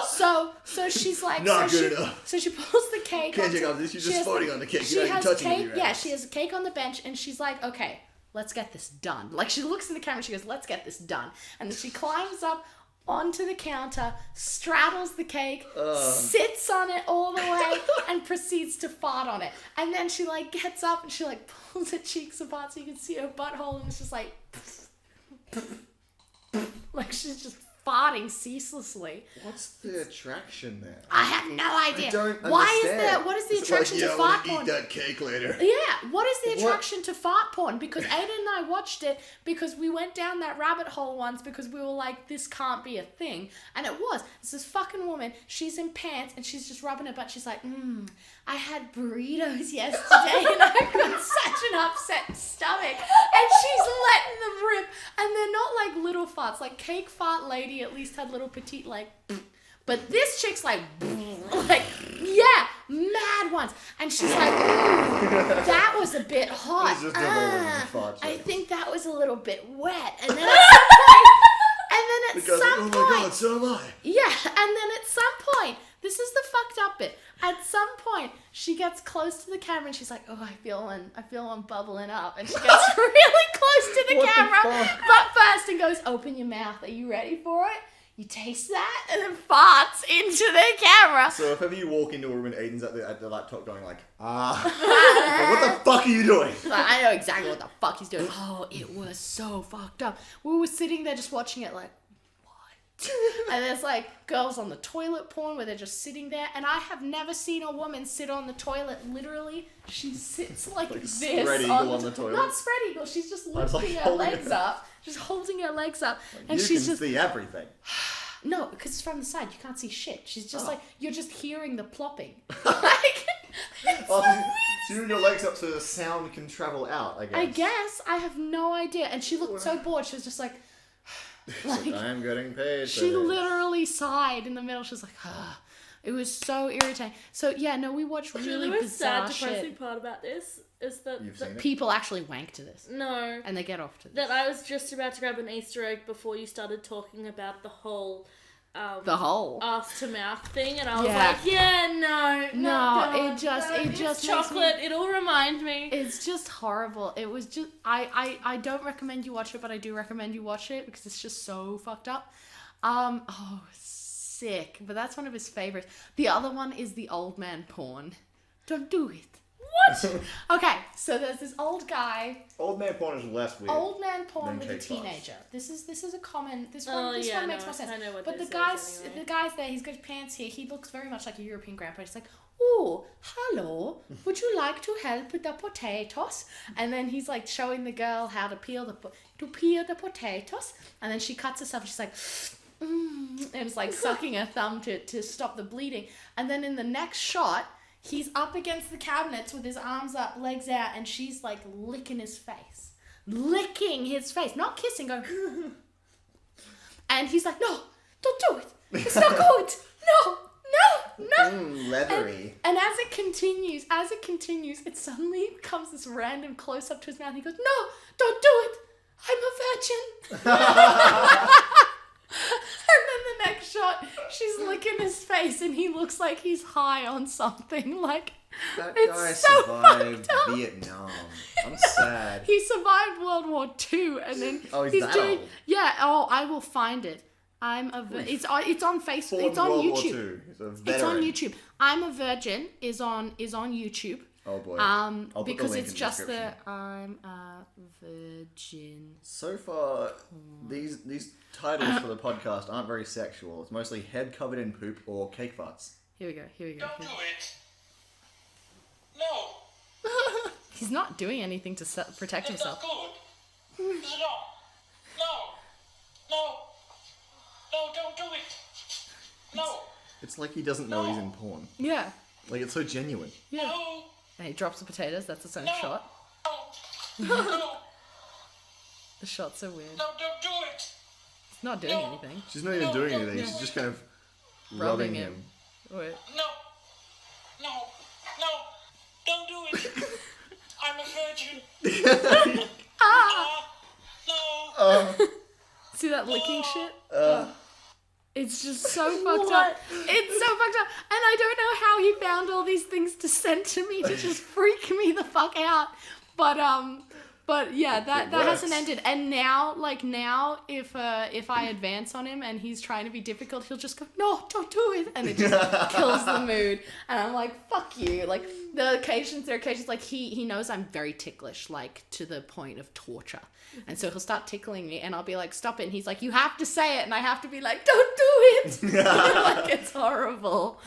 so she's like... Not good enough. So she pulls the cake. Can't take off this. You're just farting on the cake. You're not touching it with your ass. She has a cake on the bench and she's like, okay, let's get this done. Like she looks in the camera and she goes, let's get this done. And then she climbs up onto the counter, straddles the cake, sits on it all the way, and proceeds to fart on it. And then she like gets up and she like pulls her cheeks apart so you can see her butthole, and it's just like, like she's just farting ceaselessly. What's the attraction there? I have no idea. I don't understand. Why is there? What is the attraction to fart porn? I want to eat that cake later. Yeah, what is the attraction to fart porn? Because Aiden and I watched it because we went down that rabbit hole once because we were like, this can't be a thing. And it was. It's this fucking woman, she's in pants and she's just rubbing her butt. She's like, I had burritos yesterday and I've got such an upset stomach. And she's letting them rip. And they're not like little farts. Like Cake Fart Lady at least had little petite like... But this chick's like, yeah, mad ones. And she's like, that was a bit hot. I think that was a little bit wet. And then at some point, oh my God, so am I. Yeah, and then at some point, this is the fucked up bit. At some point, she gets close to the camera and she's like, oh, I feel one bubbling up. And she gets really close to the camera, but first and goes, open your mouth. Are you ready for it? You taste that and then farts into the camera. So if ever you walk into a room and Aiden's at the laptop going like, what the fuck are you doing? Like, I know exactly what the fuck he's doing. Oh, it was so fucked up. We were sitting there just watching it like, what? And there's like girls on the toilet porn where they're just sitting there. And I have never seen a woman sit on the toilet. Literally, she sits like this spread eagle on the toilet. Not spread eagle. She's just lifting her legs up. Just holding her legs up. And you she's can just... see everything. No, because it's from the side. You can't see shit. She's just like, you're just hearing the plopping. So you move your legs up so the sound can travel out, I guess. I have no idea. And she looked so bored. She was just like... I'm getting paid. She literally sighed in the middle. She was like, It was so irritating. So, yeah, no, we watched really bizarre shit. The depressing part about this is that people actually wank to this. No. And they get off to this. That I was just about to grab an Easter egg before you started talking about the whole... ass to mouth thing, and I was like, no, it just chocolate. It'll remind me. It's just horrible. It was just I don't recommend you watch it, but I do recommend you watch it because it's just so fucked up. Sick. But that's one of his favorites. The other one is the old man porn. Don't do it. What? Okay, so there's this old guy. Old man porn is less weird. Old man porn with a teenager. This is a common. This one makes more sense. I know what but the guy's there. He's got pants here. He looks very much like a European grandpa. He's like, "Oh, hello. Would you like to help with the potatoes?" And then he's like showing the girl how to peel the potatoes. And then she cuts herself. And she's like. And it's like sucking her thumb to stop the bleeding. And then in the next shot, he's up against the cabinets with his arms up, legs out, and she's like licking his face. Not kissing, going. And he's like, no, don't do it. It's not good. No. Leathery. And as it continues, it suddenly becomes this random close up to his mouth. He goes, no, don't do it. I'm a virgin. And then the next shot, she's licking his face and he looks like he's high on something. Like, that it's guy so survived Vietnam. I'm sad. He survived World War II and then he's doing... Old? Yeah, I will find it. It's on Facebook. It's on YouTube. It's on YouTube. I'm a Virgin is on YouTube. Oh boy. Because it's just the I'm a virgin. So far, these titles for the podcast aren't very sexual. It's mostly head covered in poop or cake farts. Here we go. Don't do it. No. He's not doing anything to protect himself. That's good. Is it not? No. No, don't do it. No. It's like he doesn't know he's in porn. Yeah. Like, it's so genuine. Yeah. No. And he drops the potatoes. That's its own shot. No. The shots are weird. No, don't do it. He's not doing anything. She's not even doing anything. She's just kind of rubbing him. Wait. No, don't do it. I'm a virgin. No. See that licking shit? It's just so fucked up. It's so fucked up. And I don't know how he found all these things to send to me to just freak me the fuck out. But yeah, that hasn't ended. And now, if I advance on him and he's trying to be difficult, he'll just go, no, don't do it. And it just kills the mood. And I'm like, fuck you. Like, there are occasions like he knows I'm very ticklish, like to the point of torture. And so he'll start tickling me and I'll be like, stop it. And he's like, you have to say it. And I have to be like, don't do it. Like, it's horrible.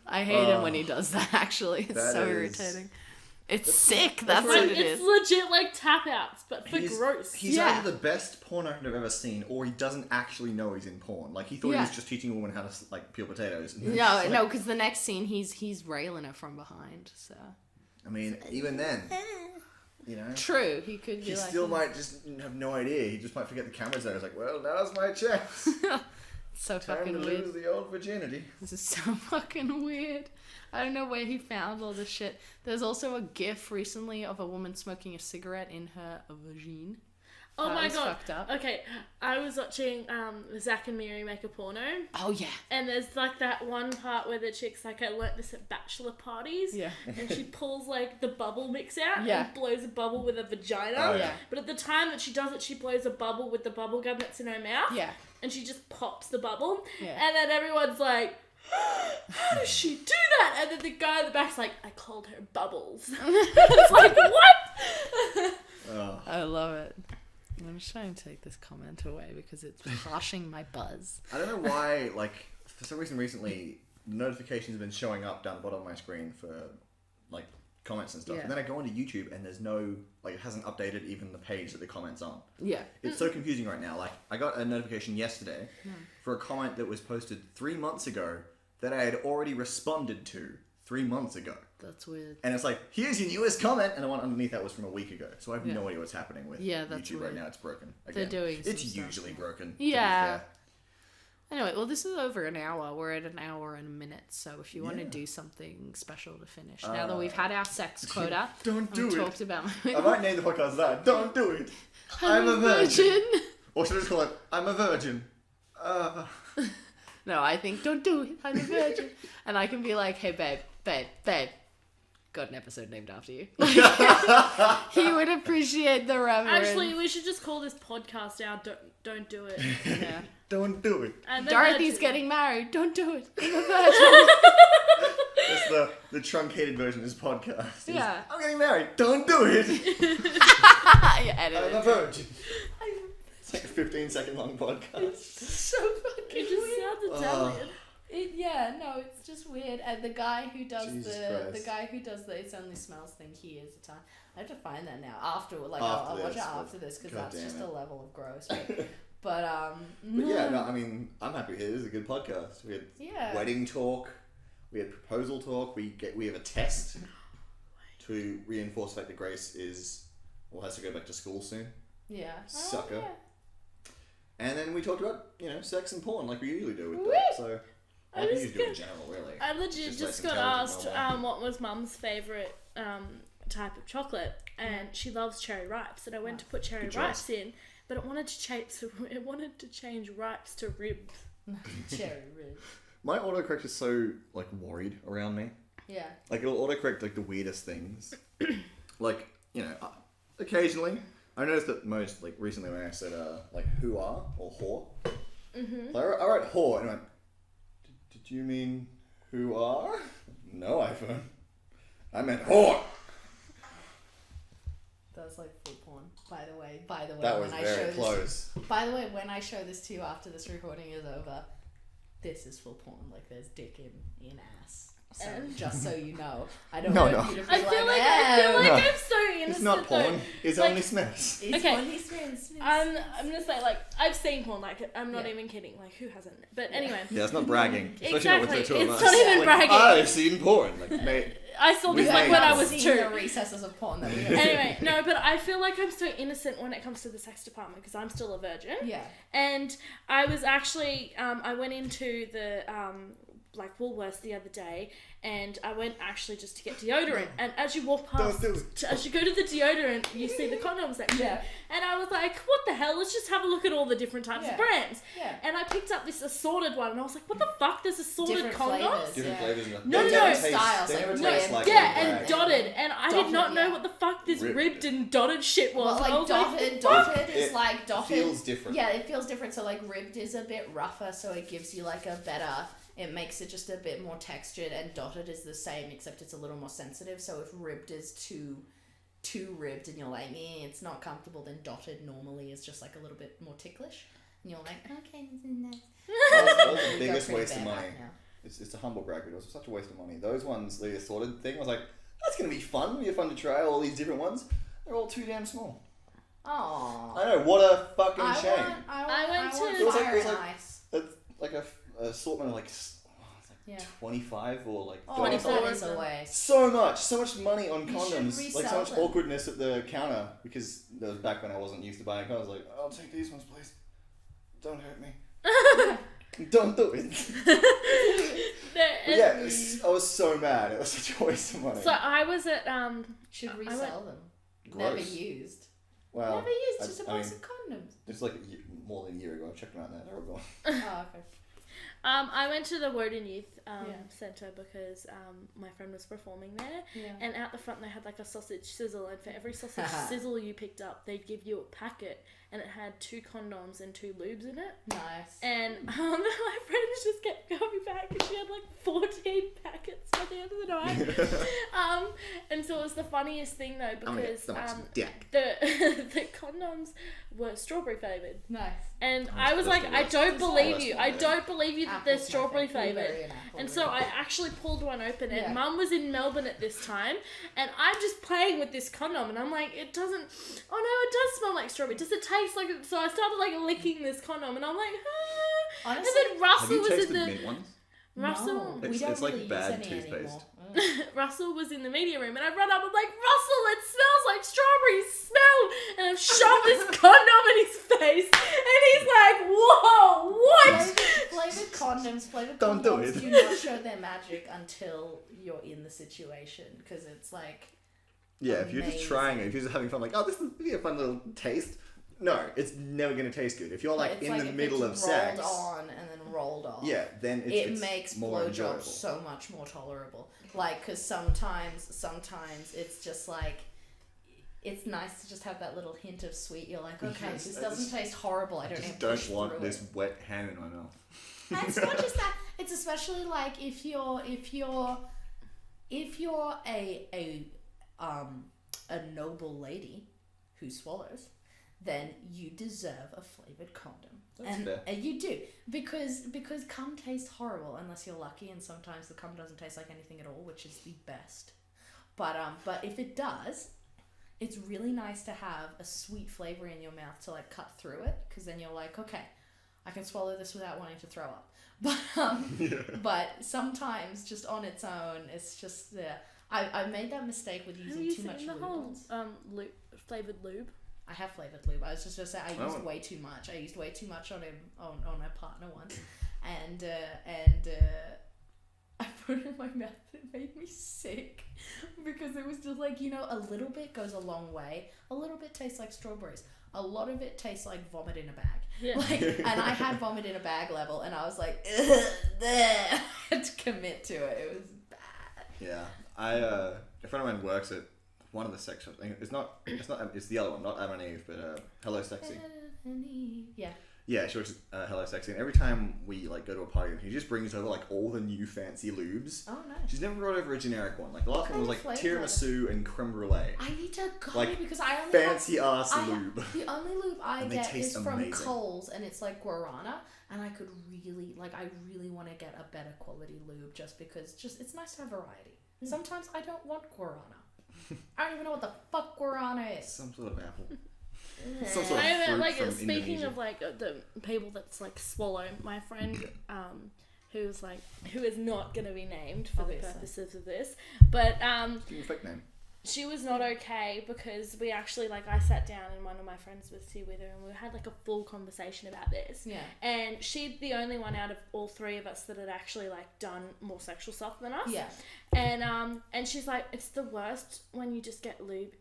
I hate him when he does that, actually. It's so irritating. It's sick. That's what it is. It's legit like tap outs, but for gross. He's either the best porn actor I've ever seen, or he doesn't actually know he's in porn. Like, he thought he was just teaching a woman how to, like, peel potatoes. No, because the next scene, he's railing her from behind, so... I mean, even then, you know... True, he could be he like... still might just have no idea. He just might forget the camera's there. He's like, well, now's my chance. So Time fucking to weird. lose the old virginity. This is so fucking weird. I don't know where he found all this shit. There's also a gif recently of a woman smoking a cigarette in her vagine. Oh my god. Fucked up. Okay, I was watching Zach and Miri make a porno. Oh yeah. And there's like that one part where the chick's like, I learnt this at bachelor parties. Yeah. And she pulls like the bubble mix out Yeah. and blows a bubble with a vagina. Oh, yeah. But at the time that she does it, she blows a bubble with the bubble gum that's in her mouth. Yeah. And she just pops the bubble. Yeah. And then everyone's like, how does she do that? And then the guy in the back's like, I called her Bubbles. It's like, what? Oh. I love it. I'm just trying to take this comment away because it's harshing my buzz. I don't know why, like, for some reason recently, notifications have been showing up down the bottom of my screen for, like, comments and stuff. Yeah. And then I go onto YouTube and there's no, like, it hasn't updated even the page that the comment's on. Yeah. It's so confusing right now. Like, I got a notification yesterday for a comment that was posted 3 months ago that I had already responded to 3 months ago. That's weird. And it's like, here's your newest comment, and the one underneath that was from a week ago. So I have Yeah. no idea what's happening with that's YouTube weird. right now. It's broken. They're doing some It's stuff. usually broken. Yeah. To be fair. Anyway, well, this is over an hour. We're at an hour and a minute. So if you want to do something special to finish, now that we've had our sex quota, Don't do we it. talked about I might name the podcast that. Don't do it. I'm a virgin. Or should I just call it, I'm a virgin? No, I think don't do it. I'm a virgin. And I can be like, hey, babe. Got an episode named after you. He would appreciate the reverence. Actually, we should just call this podcast our Don't Do It. Yeah. Don't do it. And then Dorothy's getting married. Don't do it. I'm a virgin. That's the truncated version of this podcast. is, Yeah. I'm getting married. Don't do it. You edit I'm a it. virgin. It's like a 15-second long podcast. So fucking It just weird. sounds Italian. It's just weird. And the guy who does Jesus the Christ. It Only Smells thing, he is a time. I have to find that now. I'll watch it this, after this because God that's damn just it. a level of gross. But But yeah, no, I mean, I'm happy here. This is a good podcast. We had wedding talk. We had proposal talk. We have a test to reinforce the fact that Grace has to go back to school soon. Yeah. Sucker. Oh, yeah. And then we talked about, sex and porn like we usually do with Woo! that. So, I like we just usually do in general, really. I legit just got asked what was Mum's favourite type of chocolate, and she loves cherry ripes, and I went to put cherry Good ripes in, but it wanted to change ripes to ribs. Cherry ribs. My autocorrect is so, like, worried around me. Yeah. Like, it'll autocorrect, like, the weirdest things. Like, occasionally. I noticed that most, like, recently when I said, like, who-are or whore. Mm-hmm. I wrote whore, and I went, did you mean who-are? No, iPhone. I meant whore! That's like full porn. By the way, That was very close. By the way, when I show this to you after this recording is over, this is full porn. Like, there's dick in ass. So just so you know, I don't No, want no. you to be I feel like No. I'm so innocent. It's not porn. Though. It's Like- only smells. It's Okay. only smells. I'm gonna say like I've seen porn. Like I'm not Yeah. even kidding. Like who hasn't? But anyway, Yeah, it's not bragging. Especially not with the exactly. two of It's us. not even Yeah. bragging. I've seen porn. Like, mate. I saw We this like may when I have was seen 2. the recesses of porn that we have. Anyway, no, but I feel like I'm so innocent when it comes to the sex department because I'm still a virgin. Yeah. And I was actually, I went into the like Woolworths the other day, and I went actually just to get deodorant. And as you walk past, Don't do it. as you go to the deodorant, you see the condom section. Yeah. And I was like, what the hell? Let's just have a look at all the different types Yeah. of brands. Yeah. And I picked up this assorted one, and I was like, what the fuck? There's assorted Different condoms? flavors. Different Yeah. flavors. And No, they no, never no. taste, Styles, they like never red. taste like Yeah, a and brag. dotted. And I did not Dotted, know yeah. what the fuck this Ribbed. ribbed and dotted shit was. Well, And I like was dotted, "Fuck." dotted is It like dotted. feels different. Yeah, it feels different. So like ribbed is a bit rougher, so it gives you like a better. It makes it just a bit more textured, and dotted is the same except it's a little more sensitive. So if ribbed is too ribbed and you're like, it's not comfortable, then dotted normally is just like a little bit more ticklish, and you're like, okay, this is nice. That's the We biggest go pretty waste of bad money. right now. It's a humble brag, but it was such a waste of money. Those ones, the assorted thing, I was like, that's going to be fun. It'll be fun to try all these different ones. They're all too damn small. Aww. I know, what a fucking I shame. went to- It was like- fire it was and like- ice. It's like a assortment of like, Yeah. 25 or like Oh, 24 that $30. is a waste. So much money on You should condoms. Like so resell much them. awkwardness at the counter because that was back when I wasn't used to buying condoms. I was like, I'll take these ones, please. Don't hurt me. Don't do it. But yeah, I was so mad. It was such a waste of money. So I was at Should I resell them. Gross. Never used. Well, Never used. I- Just a I box mean- of condoms. it's like more than a year ago. I checked them out now. They're all gone. Oh, okay. I went to the Woden Youth Yeah. Centre because my friend was performing there, Yeah. and out the front they had like a sausage sizzle, and for every sausage sizzle you picked up, they'd give you a packet, and it had 2 condoms and 2 lubes in it. Nice. And my friend just kept coming back, and she had like 14 packets by the end of the night. And so it was the funniest thing though because the condoms were strawberry flavored. Nice. And Oh, I was that's like, the I worst. don't That's the believe worst you. one, I yeah. don't believe you that they're Apple's my strawberry favourite. flavored. Blueberry and apple, And so really. I actually pulled one open, and Yeah. Mum was in Melbourne at this time, and I'm just playing with this condom, and I'm like, it doesn't. Oh no, it does smell like strawberry. Does it taste like it? So I started like licking this condom, and I'm like, ah. Honestly, and then Have Russell you was in tasted the mint ones? Russell. No, we It's- don't it's like really bad use any toothpaste. anymore. Russell was in the media room, and I run up. I'm like, Russell, it smells like strawberry smell, and I've shoved this condom in his face, and he's like, whoa, what? Flavored condoms, flavored Don't do condoms it. do not show their magic until you're in the situation, because it's like, Yeah, if you're just Amazing. trying it, if you're just having fun, like, oh, this will be a fun little taste. No, it's never going to taste good. If you're like it's in like the if middle it's of sex, rolled on and then rolled off. yeah, then It it's makes more enjoyable. blowjobs so much more tolerable. Like, because sometimes it's just like, it's nice to just have that little hint of sweet. You're like, okay, Yes, this I doesn't just- taste horrible. I I don't just have to don't push want through this it. wet hand in my mouth. And it's not just that. It's especially like if you're a noble lady who swallows, then you deserve a flavored condom. That's fair. And you do, because cum tastes horrible unless you're lucky, and sometimes the cum doesn't taste like anything at all, which is the best. But if it does, it's really nice to have a sweet flavor in your mouth to like cut through it, because then you're like, okay, I can swallow this without wanting to throw up. But but sometimes just on its own, it's just there. I made that mistake with Have using you too much seen the lube. whole once. flavored lube? I have flavored lube. I was just gonna say I used Oh. way too much. I used way too much on my partner once, and I put it in my mouth. It made me sick because it was just like, a little bit goes a long way. A little bit tastes like strawberries. A lot of it tastes like vomit in a bag. Yeah. And I had vomit in a bag level, and I was like, ugh, I had to commit to it. It was bad. Yeah, a friend of mine works at one of the sex shops. It's the other one, not Adam and Eve, but Hello Sexy. Yeah. Yeah, she works at Hello Sexy, and every time we like go to a party, he just brings over like all the new fancy lubes. Oh, nice. She's never brought over a generic one. Like the last one was like flavor? tiramisu and creme brulee. I need to go Like, because I only fancy have, ass lube. The only lube I And they get taste is from amazing. Kohl's, and it's like guarana. And I really want to get a better quality lube just because it's nice to have variety. Sometimes I don't want guarana. I don't even know what the fuck guarana is. Some sort of apple. Some sort of I fruit like from speaking Indonesia. of like the people that's like swallow. My friend, who is not going to be named for Obviously. the purposes of this, but Give me a fake name. she was not okay because we actually like I sat down and one of my friends was here with her and we had like a full conversation about this. Yeah. And she's the only one out of all three of us that had actually like done more sexual stuff than us. Yeah. And she's like, it's the worst when you just get lube.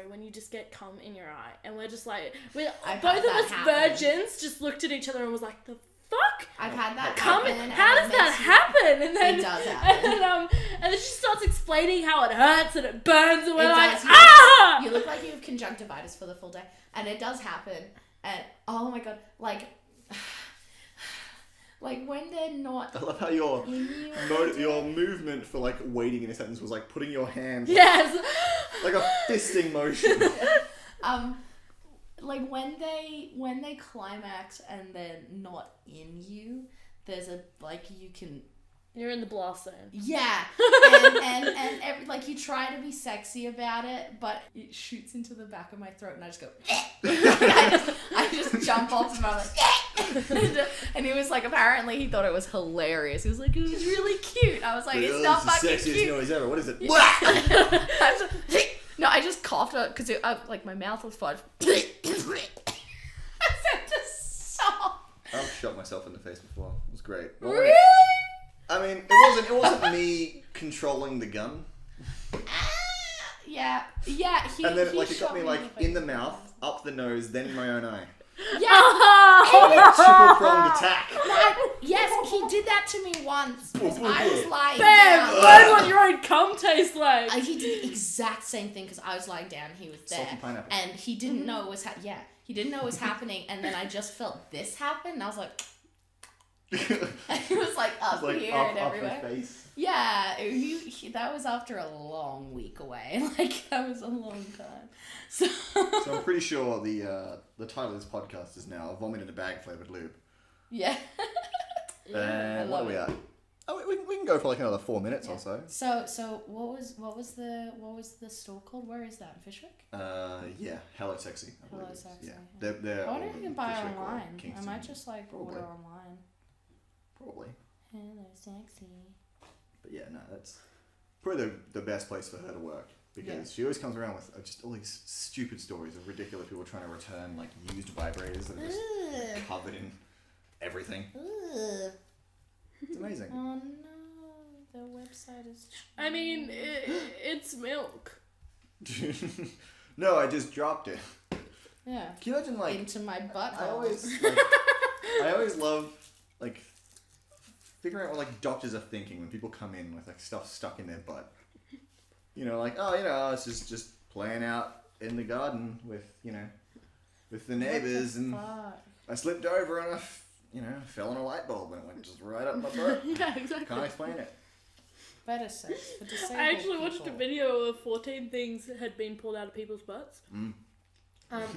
When you just get cum in your eye, and we're just like, both of us virgins just looked at each other and was like, the fuck? I've had that Cum? happen. How does that happen? And then It does happen. And then she starts explaining how it hurts and it burns, and we're It like, does. ah! You look like you have conjunctivitis for the full day, and it does happen. And oh my god, like when they're not. I love how your movement for like waiting in a sentence was like putting your hands Yes. like a fisting motion. Like when they climax and they're not in you, there's a like you can. You're in the blast zone. Yeah, and every, like you try to be sexy about it, but it shoots into the back of my throat, and I just go. I just jump off, and I'm like, and he was like, apparently he thought it was hilarious. He was like, it was really cute. I was like, it's not fucking It's the sexiest cute. noise ever. What is it? No, I just coughed because like my mouth was fudged. I said to stop. I've shot myself in the face before. It was great. Well, Really? I mean, it wasn't me controlling the gun. Yeah. And then like it got me like in the mouth, up the nose, then in my own eye. Yeah. Triple pronged attack. Yes, he did that to me once. I was lying Bam! down. Learn what your own cum tastes like. He did the exact same thing because I was lying down. He was there, Salty pineapple. and he didn't know it was he didn't know it was happening. And then I just felt this happen, and I was like, and he was like up Like here up and your everywhere. face. Yeah, that was after a long week away. Like that was a long time. So I'm pretty sure the title of this podcast is now "Vomit in a Bag Flavored Lube." yeah. And what are we at? Oh, we can go for like another 4 minutes or so. So what was the store called? Where is that? In Fishwick? Yeah, Hello Sexy. I believe Hello it is. Sexy, Yeah, they're. I wonder all if you can in buy it Fishwick or online. I Kingston. might just like Probably. order online. Probably. Hello Sexy. But yeah, no, that's probably the best place for her to work because she always comes around with just all these stupid stories of ridiculous people trying to return like used vibrators that are just covered in everything. It's amazing. Oh no, the website is. I mean, it's milk. No, I just dropped it. Yeah. Can you imagine like Into my butthole. I always love like figuring out what like doctors are thinking when people come in with like stuff stuck in their butt. You know, like it's just playing out in the garden with with the neighbors, and Fuck. I slipped over and I fell on a light bulb and it went just right up my butt. Yeah, exactly. Can't explain it. Better sex for disabled I actually watched a people. video of 14 things that had been pulled out of people's butts.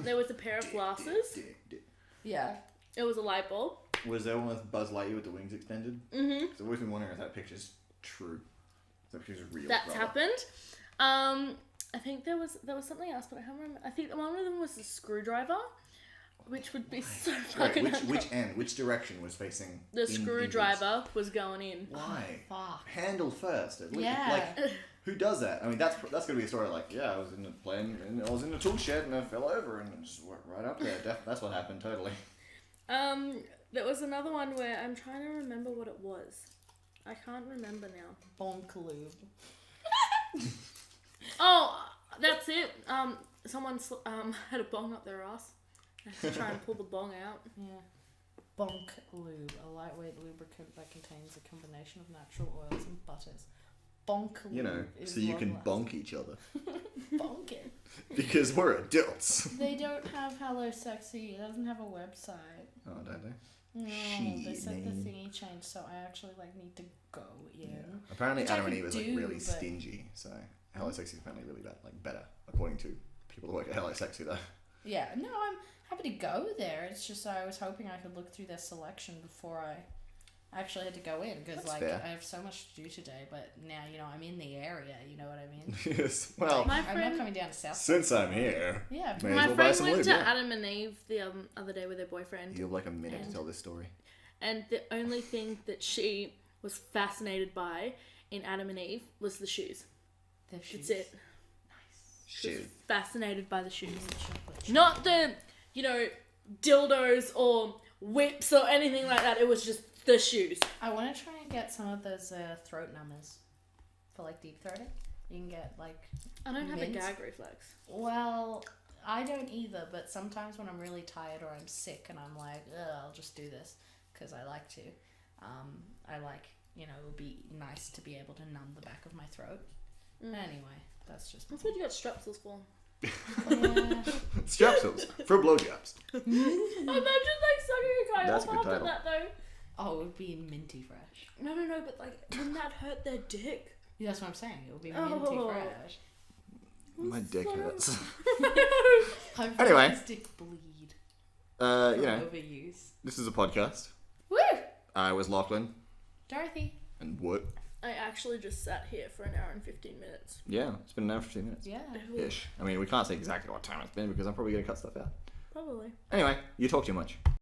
There was a pair of glasses. Yeah. It was a light bulb. Was there one with Buzz Lightyear with the wings extended? Mm-hmm. I've always been wondering if that picture's true. If that picture's real. That's rather. happened. I think there was something else, but I can't remember. I think one of them was a screwdriver, which would be so Wait, fucking. which end? Which direction was facing? The screwdriver was going in. Why? Fuck. Handle first. At least. Yeah. Like, who does that? I mean, that's gonna be a story like, I was in the plane and I was in the tool shed and I fell over and it just went right up there. That's what happened. Totally. There was another one where I'm trying to remember what it was. I can't remember now. Bonk lube. Oh, that's it. Someone had a bong up their ass. I had to try and pull the bong out. Yeah. Bonk lube, a lightweight lubricant that contains a combination of natural oils and butters. bonk. You know, so you can bonk each other. Bonking. Because we're adults. They don't have Hello Sexy. It doesn't have a website. Oh, don't they? No, Shit, they said the man. thingy changed, so I actually like need to go in. Yeah. Apparently Which I Adam and could Eve is like do, really but- stingy, so Hello Sexy is apparently really bad, like better, according to people who work at Hello Sexy though. Yeah, no, I'm happy to go there. It's just I was hoping I could look through their selection before I actually had to go in because That's like fair. I have so much to do today. But now I'm in the area. You know what I mean? Yes. Well, My I'm friend- not coming down to South. since I'm here, Yeah, may as My well buy friend some went lube, to yeah. Adam and Eve the other day with her boyfriend, You have like a minute to tell this story. and the only thing that she was fascinated by in Adam and Eve was the shoes. their That's shoes. it. She was Shoot. fascinated by the shoes. Chocolate. Not the, dildos or whips or anything like that. It was just the shoes. I want to try and get some of those throat numbers for like deep throating. You can get like. I don't have Mint. a gag reflex. Well, I don't either, but sometimes when I'm really tired or I'm sick and I'm like, ugh, I'll just do this because I like to. I like, it would be nice to be able to numb the back of my throat. Anyway, that's just. That's what you got strepsils for. Yeah. Strepsils for blowjobs. Imagine like sucking a guy That's off a good after title. that though. Oh, it would be minty fresh. No, but like, wouldn't that hurt their dick? Yeah, that's what I'm saying. It would be minty Oh. fresh. My dick hurts. I've Anyway. let this dick bleed. Overuse. This is a podcast. Woo! I was Lachlan Dorothy. and what? I actually just sat here for an hour and 15 minutes. Yeah, it's been an hour and 15 minutes. Yeah. Ish. I mean, we can't say exactly what time it's been because I'm probably going to cut stuff out. Probably. Anyway, you talk too much.